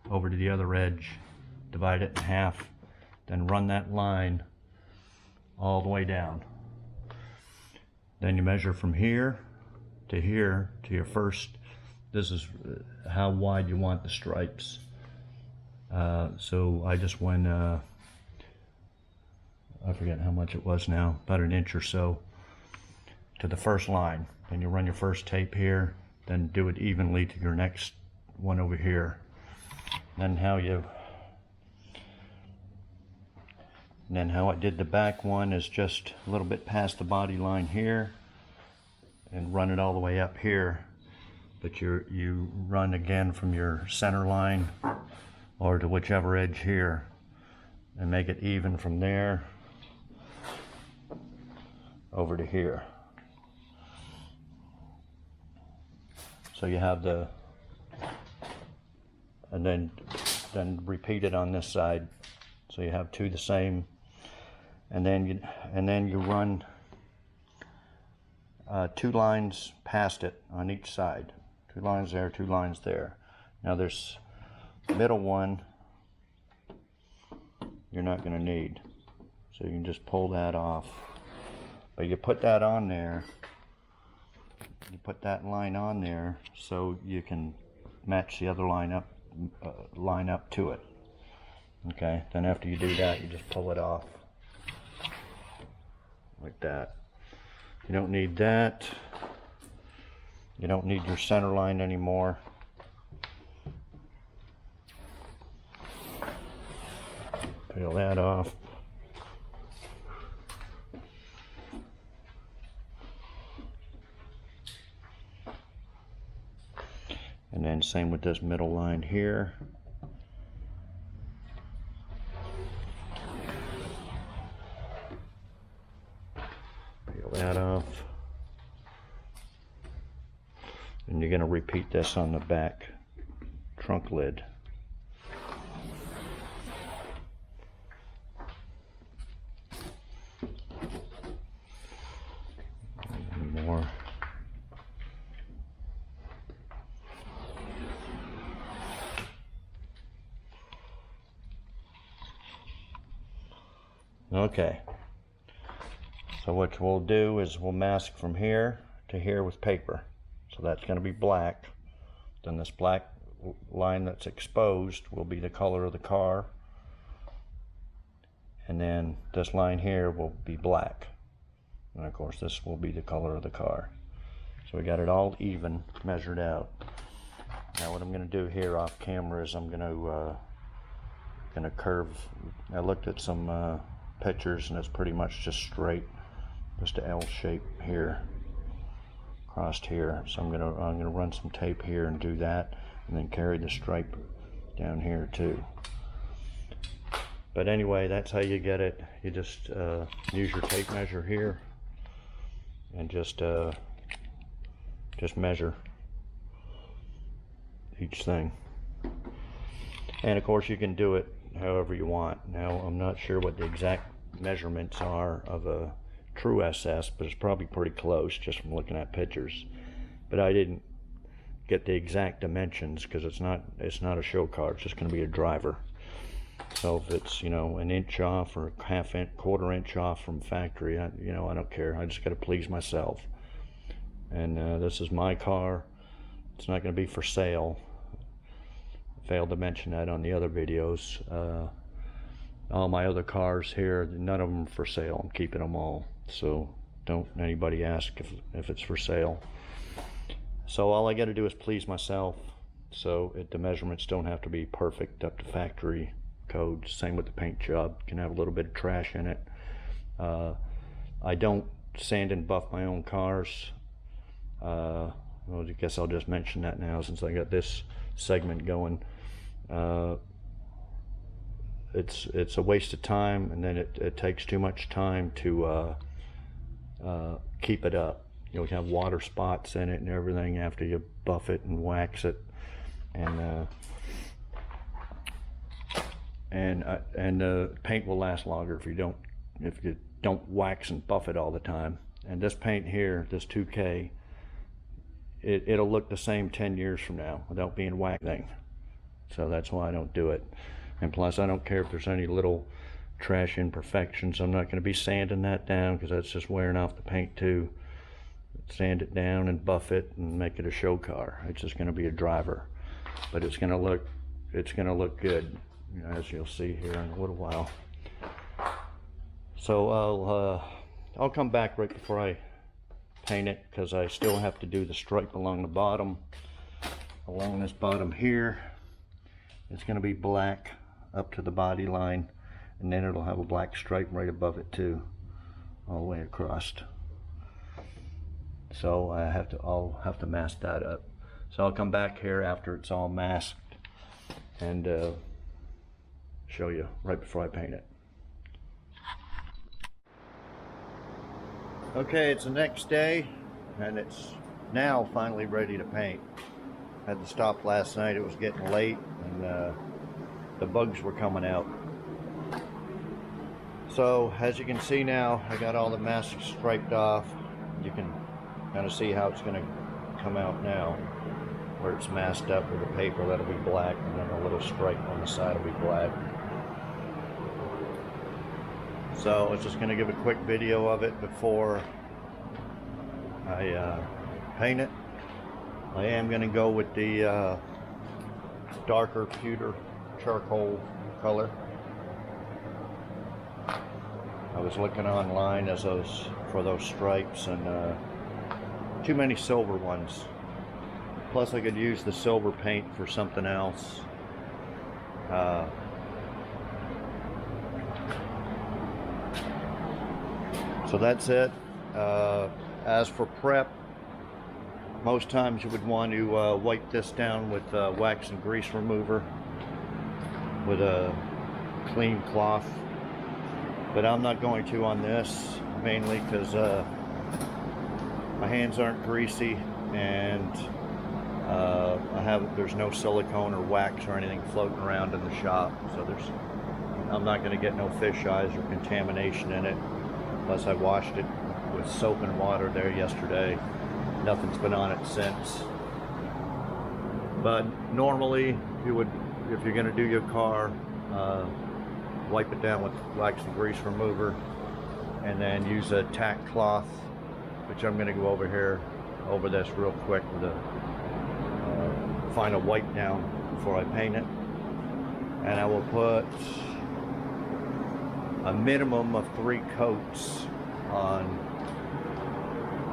[SPEAKER 1] over to the other edge, divide it in half, then run that line all the way down. Then you measure from here to your first. This is how wide you want the stripes. So I just went, I forget how much it was now, about an inch or so to the first line. Then you run your first tape here, then do it evenly to your next one over here. Then how I did the back one is just a little bit past the body line here and run it all the way up here. But you run again from your center line or to whichever edge here and make it even from there over to here. So you have and then repeat it on this side. So you have two the same, and then you run 2 lines past it on each side. 2 lines there, 2 lines there. Now this middle one you're not going to need, so you can just pull that off. But you put that on there. You put that line on there so you can match the other line up to it. Okay, then after you do that, you just pull it off like that. You don't need that. You don't need your center line anymore. Peel that off. And then same with this middle line here. Peel that off. And you're going to repeat this on the back trunk lid. One more. Okay, so what we'll do is we'll mask from here to here with paper. So that's going to be black. Then this black line that's exposed will be the color of the car. And then this line here will be black. And of course this will be the color of the car. So we got it all even, measured out. Now what I'm going to do here off camera is I'm going to curve. I looked at some pictures and it's pretty much just straight, just an L shape here, crossed here. So I'm gonna run some tape here and do that, and then carry the stripe down here too. But anyway, that's how you get it. You just use your tape measure here and just measure each thing. And of course you can do it however you want. Now I'm not sure what the exact measurements are of a true SS, but it's probably pretty close just from looking at pictures. But I didn't get the exact dimensions because it's not a show car. It's just going to be a driver. So if it's, you know, an inch off or half inch, quarter inch off from factory, I don't care. I just got to please myself. And this is my car. It's not going to be for sale. I failed to mention that on the other videos. All my other cars here, none of them are for sale. I'm keeping them all. So don't anybody ask if it's for sale. So all I got to do is please myself. So the measurements don't have to be perfect up to factory code. Same with the paint job. Can have a little bit of trash in it. I don't sand and buff my own cars. Well, I guess I'll just mention that now since I got this segment going. It's a waste of time, and then it takes too much time to keep it up. You'll have water spots in it and everything after you buff it and wax it, and the paint will last longer if you don't wax and buff it all the time. And this paint here, this 2K, it'll look the same 10 years from now without being waxed. So that's why I don't do it. And plus, I don't care if there's any little trash imperfections. I'm not going to be sanding that down because that's just wearing off the paint too. Sand it down and buff it and make it a show car. It's just going to be a driver, but it's going to look good, you know, as you'll see here in a little while. So I'll come back right before I paint it because I still have to do the stripe along the bottom. Along this bottom here, it's going to be black up to the body line, and then it'll have a black stripe right above it too, all the way across. So I'll have to mask that up. So I'll come back here after it's all masked and show you right before I paint it. Okay, it's the next day and it's now finally ready to paint. Had to stop last night, it was getting late and the bugs were coming out. So as you can see now, I got all the masks striped off. You can kind of see how it's going to come out now, where it's masked up with the paper. That'll be black, and then a little stripe on the side will be black. So I was just going to give a quick video of it before I paint it. I am going to go with the darker pewter charcoal color. I was looking online for those stripes, and too many silver ones. Plus I could use the silver paint for something else. So that's it. As for prep, most times you would want to wipe this down with wax and grease remover with a clean cloth, but I'm not going to on this, mainly because my hands aren't greasy, and there's no silicone or wax or anything floating around in the shop, so I'm not going to get no fish eyes or contamination in it. Plus I washed it with soap and water there yesterday. Nothing's been on it since. But normally you would, if you're going to do your car, wipe it down with wax and grease remover, and then use a tack cloth, which I'm going to go over this real quick with a final wipe down before I paint it. And I will put a minimum of 3 coats on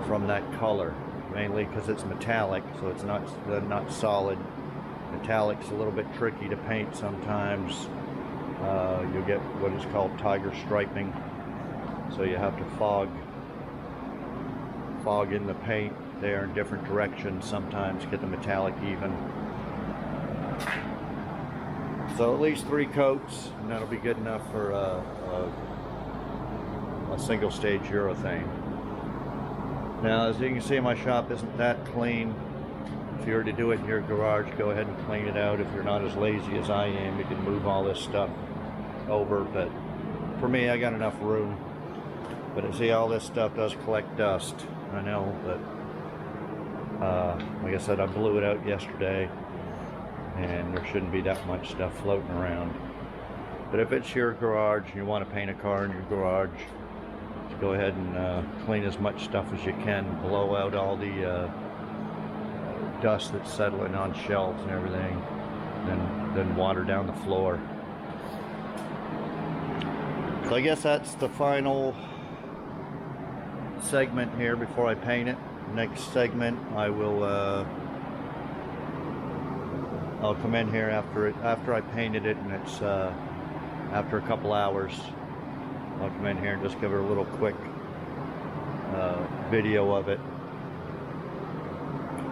[SPEAKER 1] from that color, mainly because it's metallic, so it's not solid. Metallic's a little bit tricky to paint sometimes. You'll get what is called tiger striping, so you have to fog in the paint there in different directions sometimes, get the metallic even. So at least 3 coats, and that'll be good enough for a single stage urethane. Now, as you can see, my shop isn't that clean. If you were to do it in your garage, go ahead and clean it out. If you're not as lazy as I am, you can move all this stuff over, but for me, I got enough room. But you see, all this stuff does collect dust. I know, but like I said, I blew it out yesterday, and there shouldn't be that much stuff floating around. But if it's your garage and you want to paint a car in your garage, just go ahead and clean as much stuff as you can, blow out all the dust that's settling on shelves and everything, then water down the floor. So I guess that's the final segment here before I paint it. Next segment, I'll come in here after I painted it, and it's after a couple hours. I'll come in here and just give her a little quick video of it.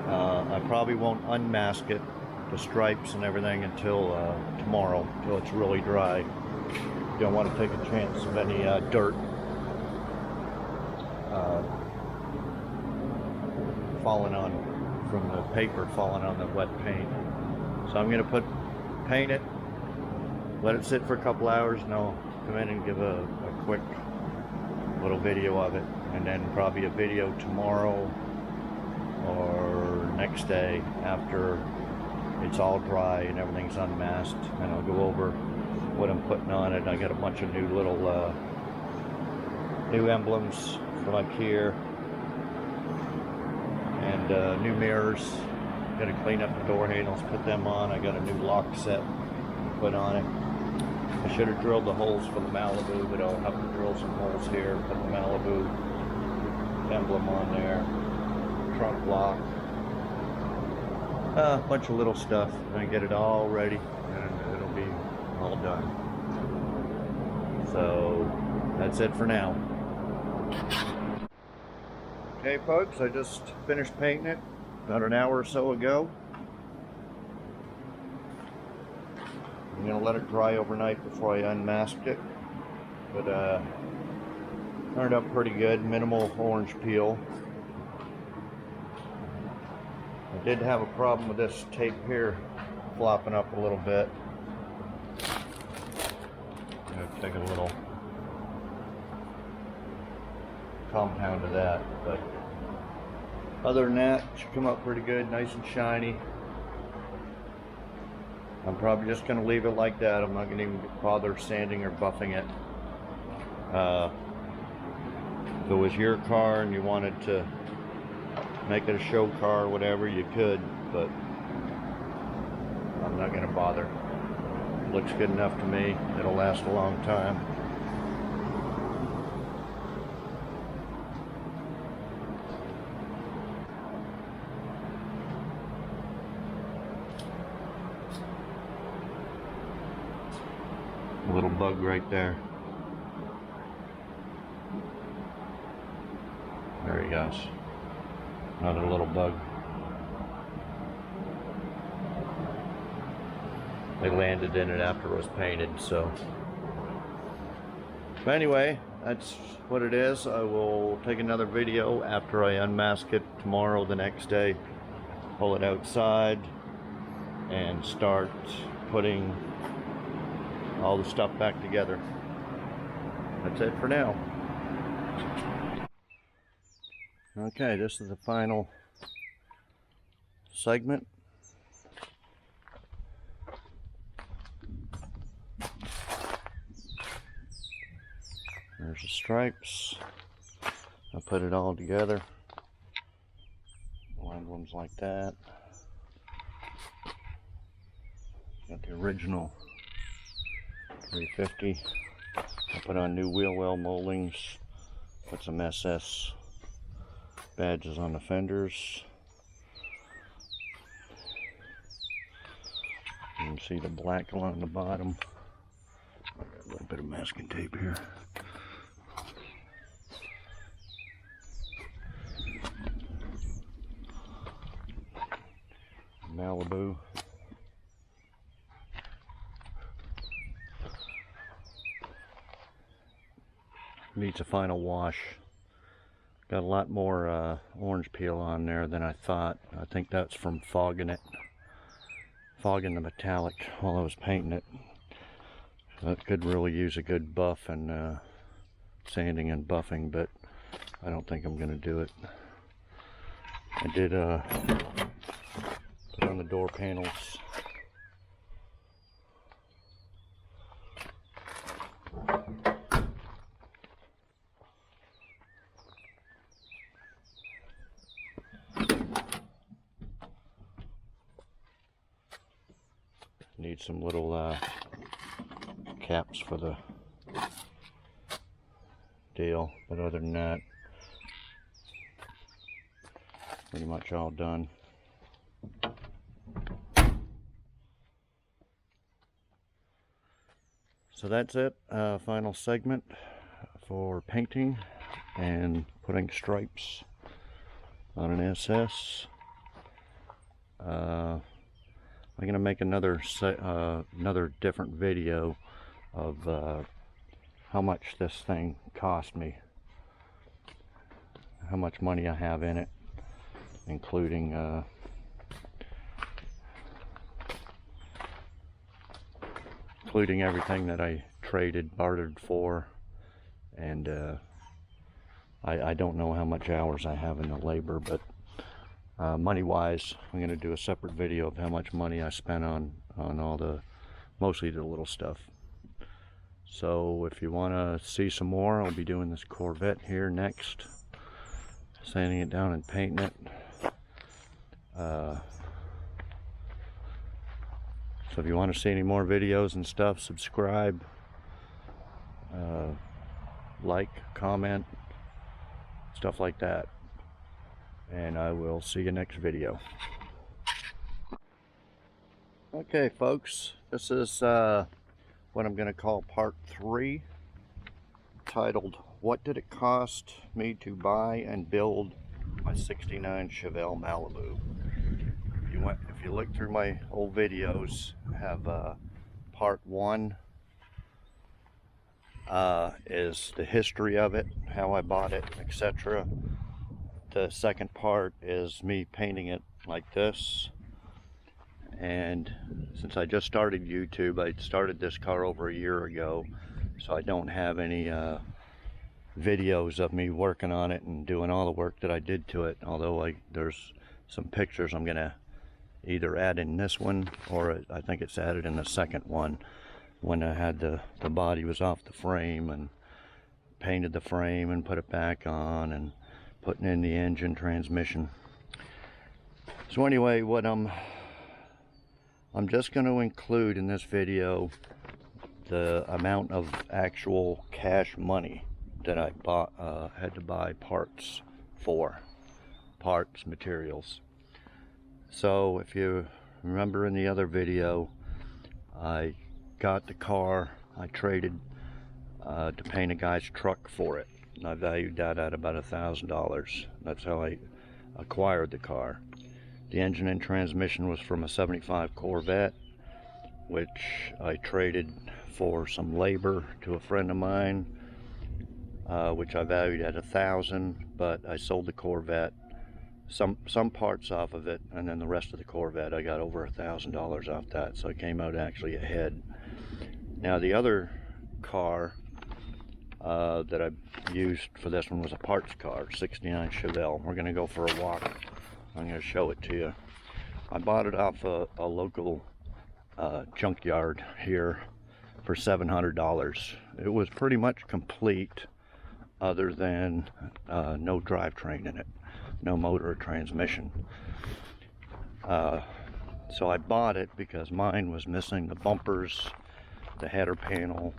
[SPEAKER 1] I probably won't unmask it, the stripes and everything, until tomorrow, until it's really dry. You don't want to take a chance of any dirt falling on from the paper, falling on the wet paint. So I'm going to paint it, let it sit for a couple hours, and I'll come in and give a quick little video of it, and then probably a video tomorrow or next day after it's all dry and everything's unmasked, and I'll go over what I'm putting on it. I got a bunch of new little new emblems for like here, and new mirrors. Got to clean up the door handles, put them on. I got a new lock set to put on it. I should have drilled the holes for the Malibu, but I'll have to drill some holes here, put the Malibu emblem on there, trunk lock, a bunch of little stuff, and I get it all ready, and it'll be all done. So that's it for now. Okay folks, I just finished painting it about an hour or so ago. I'm going to let it dry overnight before I unmasked it, but turned out pretty good. Minimal orange peel. I did have a problem with this tape here flopping up a little bit. I'm going to take a little compound of that, but other than that, it should come up pretty good, nice and shiny. I'm probably just going to leave it like that. I'm not going to even bother sanding or buffing it. If it was your car and you wanted to make it a show car or whatever, you could, but I'm not going to bother. It looks good enough to me. It'll last a long time. A little bug right there. There he goes. Another little bug. They landed in it after it was painted, so. But anyway, that's what it is. I will take another video after I unmask it tomorrow, the next day. Pull it outside and start putting all the stuff back together. That's it for now. Okay, this is the final segment. There's the stripes. I put it all together. Emblems like that. Got the original 350. I put on new wheel well moldings. Put some SS badges on the fenders. You can see the black along the bottom. A little bit of masking tape here. Malibu. Needs a final wash. Got a lot more orange peel on there than I thought. I think that's from fogging it. Fogging the metallic while I was painting it. That could really use a good buff and sanding and buffing, but I don't think I'm going to do it. I did put on the door panels. Need some little caps for the deal, but other than that, pretty much all done. So that's it. Final segment for painting and putting stripes on an SS. I'm gonna make another different video of how much this thing cost me, how much money I have in it, including including everything that I traded, bartered for, and I don't know how much hours I have in the labor, but money wise, I'm going to do a separate video of how much money I spent on all the, mostly the little stuff. So if you want to see some more, I'll be doing this Corvette here next, sanding it down and painting it. So if you want to see any more videos and stuff, subscribe, like, comment, stuff like that. And I will see you next video. Okay folks, this is what I'm going to call part 3, titled "What Did It Cost Me to Buy and Build My '69 Chevelle Malibu?" If you look through my old videos, I have part 1 is the history of it, how I bought it, etc. The second part is me painting it like this. And since I just started YouTube, I started this car over a year ago, so I don't have any videos of me working on it and doing all the work that I did to it, although there's some pictures I'm gonna either add in this one, or I think it's added in the second one, when I had the body was off the frame, and painted the frame and put it back on, and putting in the engine, transmission. So anyway, what I'm just going to include in this video the amount of actual cash money that I bought, had to buy parts for, materials. So if you remember in the other video, I got the car, I traded to paint a guy's truck for it. And I valued that at about $1,000. That's how I acquired the car. The engine and transmission was from a '75 Corvette, which I traded for some labor to a friend of mine, which I valued at $1,000, but I sold the Corvette, some parts off of it, and then the rest of the Corvette I got over $1,000 off that, so I came out actually ahead. Now the other car that I used for this one was a parts car, '69 Chevelle. We're going to go for a walk. I'm going to show it to you. I bought it off a local junkyard here for $700. It was pretty much complete, other than no drivetrain in it, no motor or transmission. So I bought it because mine was missing the bumpers, the header panel.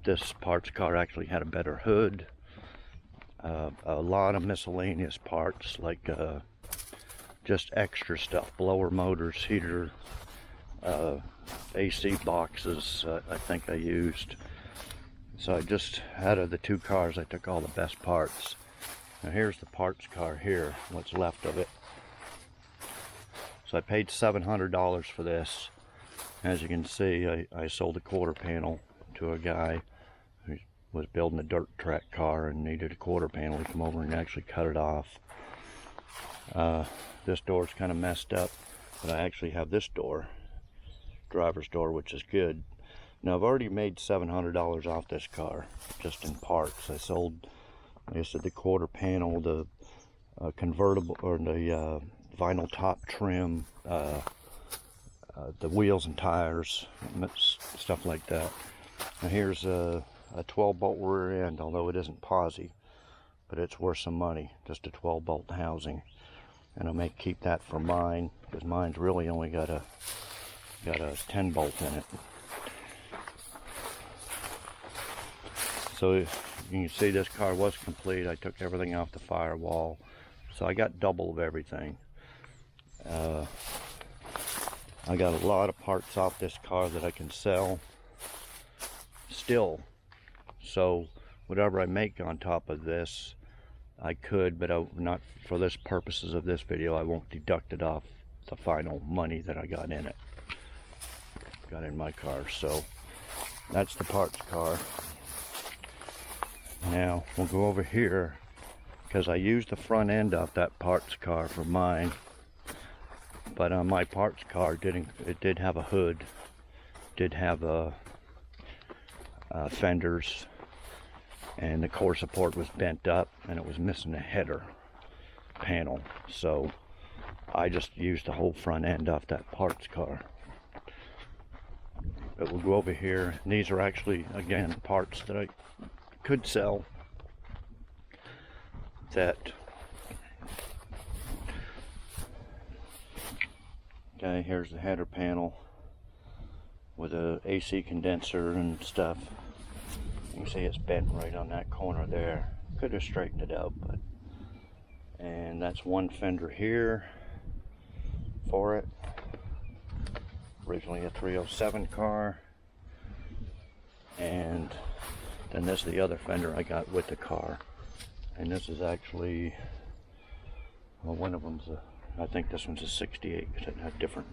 [SPEAKER 1] This parts car actually had a better hood. A lot of miscellaneous parts, like just extra stuff, blower motors, heater, AC boxes, I think I used. So I just, out of the two cars, I took all the best parts. Now here's the parts car here, what's left of it. So I paid $700 for this. As you can see, I sold a quarter panel to a guy who was building a dirt track car and needed a quarter panel. He came over and actually cut it off. This door's kind of messed up, but I actually have this door, driver's door, which is good. Now I've already made $700 off this car, just in parts. I sold, like I said, the quarter panel, the convertible, or the vinyl top trim, the wheels and tires, stuff like that. Now here's a 12-bolt rear end, although it isn't posi, but it's worth some money, just a 12-bolt housing. And I may keep that for mine, because mine's really only got a 10-bolt in it. So you can see this car was complete. I took everything off the firewall, so I got double of everything. I got a lot of parts off this car that I can sell still, so whatever I make on top of this, I could, but not for this purposes of this video. I won't deduct it off the final money that I got in it, got in my car. So that's the parts car. Now we'll go over here, because I used the front end off that parts car for mine, but on my parts car it did have a hood did have fenders, and the core support was bent up and it was missing a header panel, so I just used the whole front end off that parts car. But we'll go over here, and these are actually, again, parts that I could sell that. Okay, here's the header panel with a AC condenser and stuff. You can see it's bent right on that corner there. Could have straightened it out, but. And that's one fender here for it. Originally a 307 car. And then this is the other fender I got with the car. And this is actually, well, one of them's a, I think this one's a 68 because it had different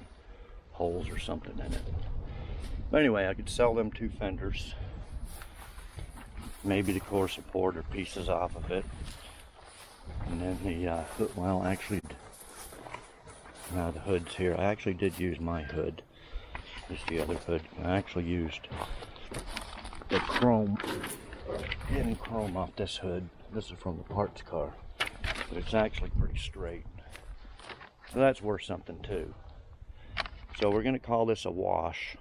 [SPEAKER 1] holes or something in it. But anyway, I could sell them two fenders. Maybe the core support or pieces off of it. And then the hood, well, actually, the hood's here. I actually did use my hood. This is the other hood. I actually used the chrome, getting chrome off this hood. This is from the parts car, but it's actually pretty straight. So that's worth something too. So we're going to call this a wash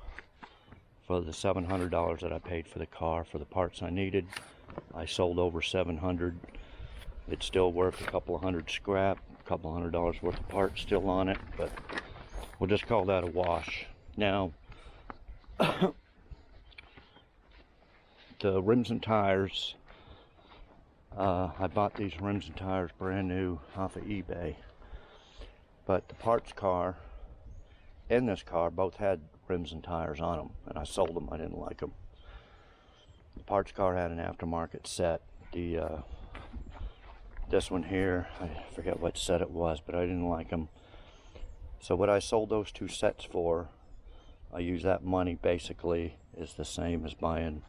[SPEAKER 1] for the $700 that I paid for the car. For the parts I needed, I sold over $700. It's still worth a couple of hundred scrap, a couple of $100 worth of parts still on it, but we'll just call that a wash. Now, the rims and tires, I bought these rims and tires brand new off of eBay, but the parts car and this car both had rims and tires on them, and I sold them. I didn't like them. The parts car had an aftermarket set. This one here, I forget what set it was, but I didn't like them. So what I sold those two sets for, I use that money basically is the same as buying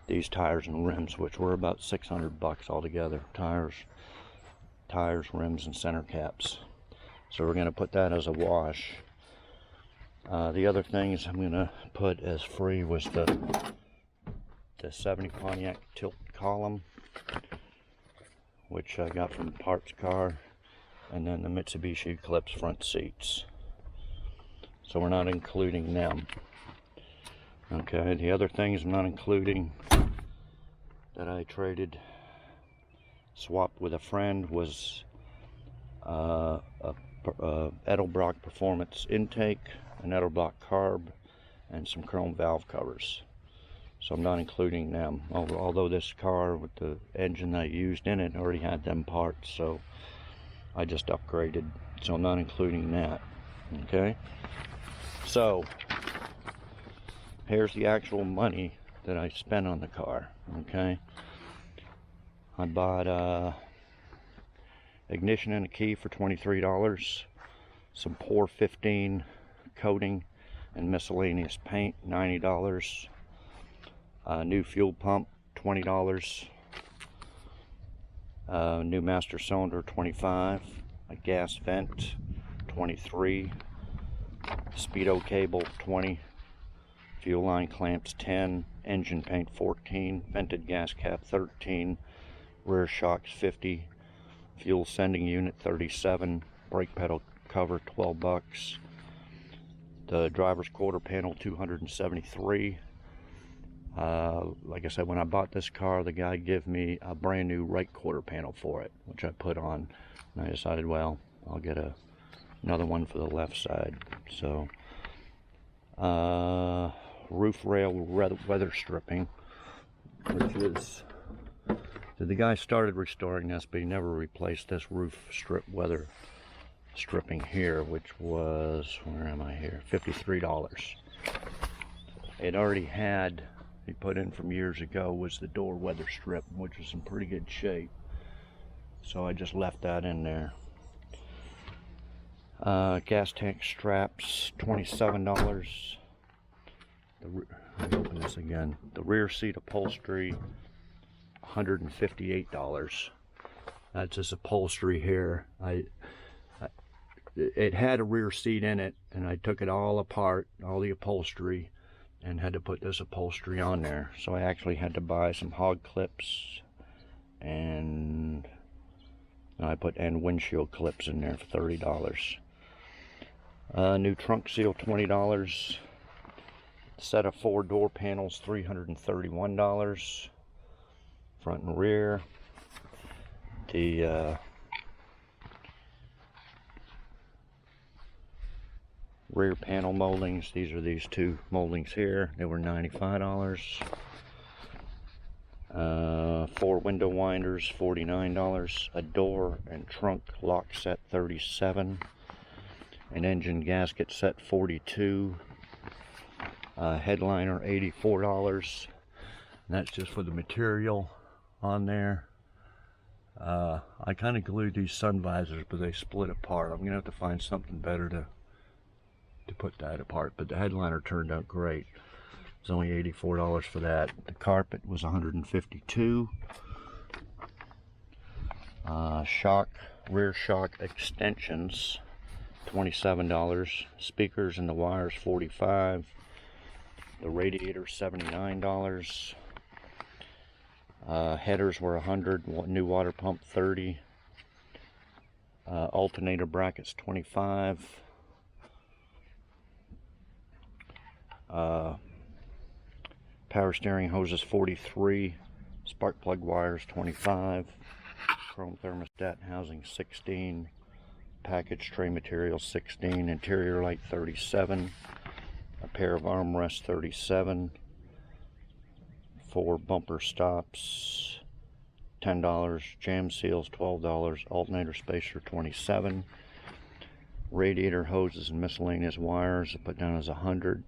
[SPEAKER 1] these tires and rims, which were about 600 bucks altogether. Tires, rims, and center caps. So we're going to put that as a wash. The other things I'm going to put as free was the 70 Pontiac tilt column, which I got from the parts car, and then the Mitsubishi Eclipse front seats. So we're not including them. Okay, the other things I'm not including that I swapped with a friend was a Edelbrock Performance intake, an Edelbrock carb, and some chrome valve covers. So I'm not including them, although this car with the engine I used in it already had them parts, so I just upgraded, so I'm not including that. Okay, so here's the actual money that I spent on the car. Okay, I bought ignition and a key for $23, some Pour 15 coating and miscellaneous paint, $90, new fuel pump, $20, new master cylinder, $25, a gas vent, $23, speedo cable, $20, fuel line clamps, $10, engine paint, $14, vented gas cap, $13, rear shocks, $50, fuel sending unit, $37, brake pedal cover, $12, the driver's quarter panel, $273. Like I said, when I bought this car, the guy gave me a brand new right quarter panel for it, which I put on, and I decided, well, I'll get another one for the left side. So roof rail weather stripping, which is, the guy started restoring this, but he never replaced this roof weather stripping here, which was, where am I here, $53. It already had, he put in from years ago, was the door weather strip, which was in pretty good shape, so I just left that in there. Gas tank straps, $27. Let me open this again. The rear seat upholstery, $158. That's this upholstery here. It had a rear seat in it, and I took it all apart, all the upholstery, and had to put this upholstery on there. So I actually had to buy some hog clips, and I put windshield clips in there for $30. New trunk seal, $20. Set of 4 door panels, $331. Front and rear. The rear panel moldings, these are these 2 moldings here. They were $95. 4 window winders, $49. A door and trunk lock set, $37. An engine gasket set, $42. Headliner, $84. And that's just for the material on there. I kind of glued these sun visors, but they split apart. I'm gonna have to find something better to put that apart. But the headliner turned out great. It's only $84 for that. The carpet was $152. Rear shock extensions, $27. Speakers and the wires, $45. The radiator, $79. Headers were $100. New water pump, $30. Alternator brackets, $25. Power steering hoses, $43. Spark plug wires, $25. Chrome thermostat housing, $16. Package tray materials, $16. Interior light, $37. A pair of armrests, $37. 4 bumper stops, $10. Jam seals, $12. Alternator spacer, $27. Radiator hoses and miscellaneous wires I put down as $100.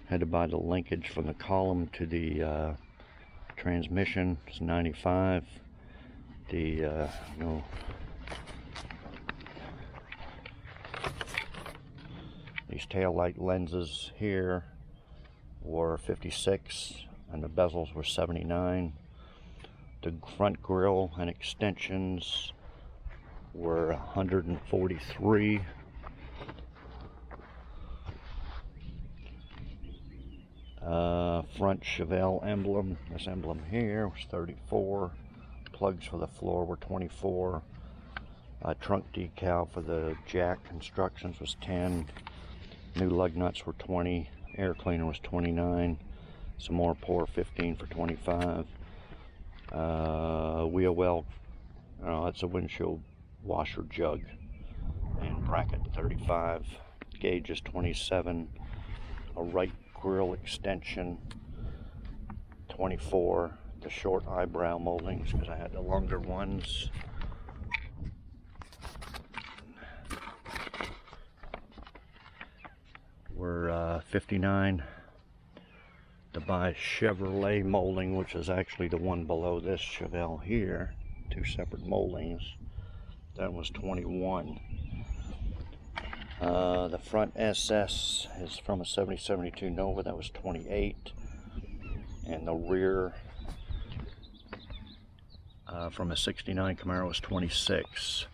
[SPEAKER 1] Had to buy the linkage from the column to the transmission. It's $95. The these tail light lenses here were $56, and the bezels were $79. The front grille and extensions were $143. Front Chevelle emblem, this emblem here was $34. Plugs for the floor were $24. Trunk decal for the jack constructions was $10. New lug nuts were $20. Air cleaner was $29. Some more pour, $15 for $25. Wheel well, that's a windshield washer jug and bracket, $35. Gauge is $27. A right grill extension, $24. The short eyebrow moldings, because I had the longer ones, were $59. To buy Chevrolet molding, which is actually the one below this Chevelle here, 2 separate moldings, that was $21. The front SS is from a 7072 Nova, that was $28. And the rear from a 69 Camaro was $26.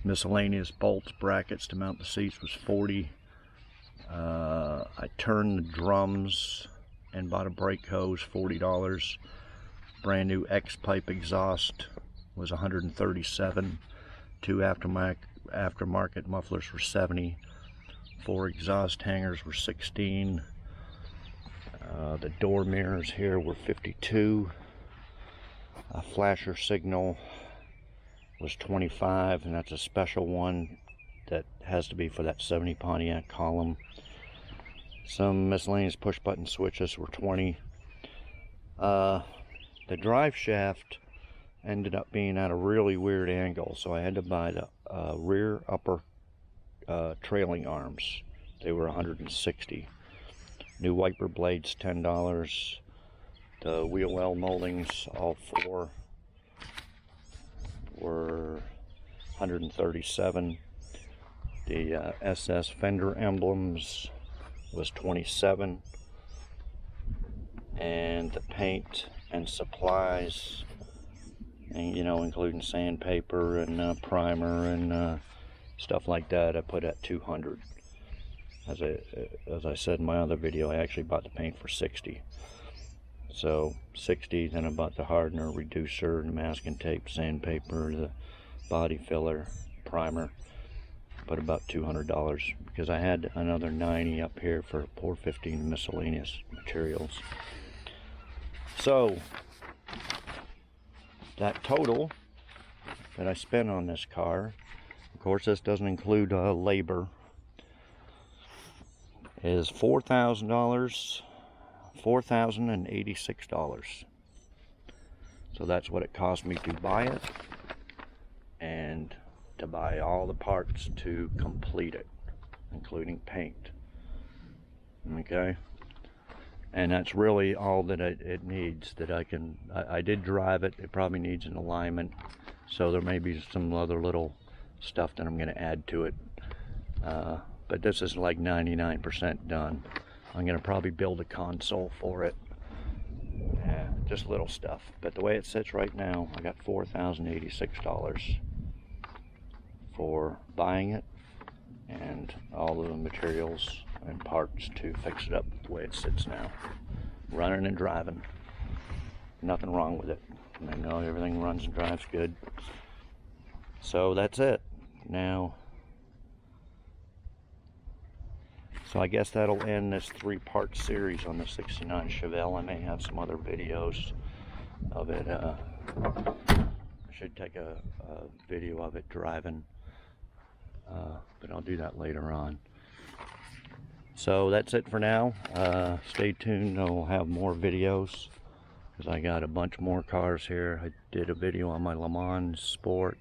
[SPEAKER 1] Miscellaneous bolts, brackets to mount the seats was $40. I turned the drums and bought a brake hose, $40. Brand new X-pipe exhaust was $137. 2 aftermarket mufflers were $70. 4 exhaust hangers were $16. The door mirrors here were $52. A flasher signal was $25, and that's a special one that has to be for that 70 Pontiac column. Some miscellaneous push button switches were $20. The drive shaft ended up being at a really weird angle, so I had to buy the rear upper trailing arms. They were $160. New wiper blades, $10. The wheel well moldings, all 4, were $137. The SS fender emblems was $27. And the paint and supplies, and, including sandpaper and primer and stuff like that, I put at $200. as I said in my other video, I actually bought the paint for $60. So $60, then I bought the hardener, reducer, the masking tape, sandpaper, the body filler, primer. But about $200 because I had another $90 up here for $4.50 miscellaneous materials. So that total that I spent on this car, of course this doesn't include labor, is $4,086. So that's what it cost me to buy it and to buy all the parts to complete it, including paint. Okay, and that's really all that it needs. That I did drive it. It probably needs an alignment, so there may be some other little stuff that I'm going to add to it, but this is like 99% done. I'm going to probably build a console for it. Yeah, just little stuff, but the way it sits right now, I got $4,086 for buying it and all of the materials and parts to fix it up the way it sits now. Running and driving, nothing wrong with it. I know everything runs and drives good. So that's it. Now, so I guess that'll end this 3-part series on the '69 Chevelle. I may have some other videos of it. I should take a video of it driving, but I'll do that later on. So that's it for now. Stay tuned. I'll have more videos because I got a bunch more cars here. I did a video on my Le Mans Sport.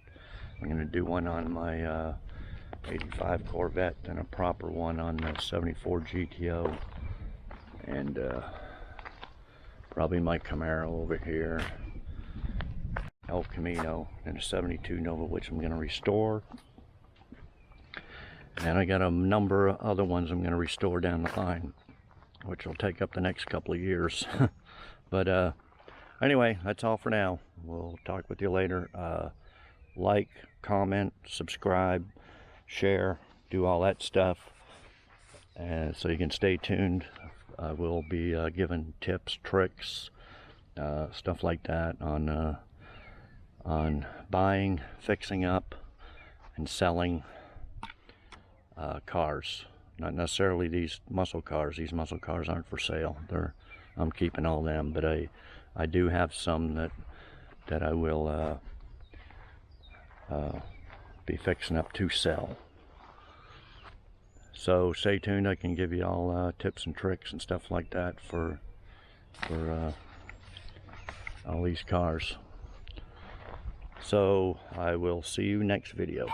[SPEAKER 1] I'm going to do one on my 85 Corvette and a proper one on the 74 GTO, and probably my Camaro over here, El Camino, and a 72 Nova, which I'm going to restore. And I got a number of other ones I'm going to restore down the line, which will take up the next couple of years. But anyway, that's all for now. We'll talk with you later. Like, comment, subscribe, share, do all that stuff, and so you can stay tuned. I will be giving tips, tricks, stuff like that on buying, fixing up, and selling cars. Not necessarily these muscle cars. These muscle cars aren't for sale. I'm keeping all them, but I do have some that I will be fixing up to sell. So stay tuned. I can give you all tips and tricks and stuff like that for all these cars. So I will see you next video.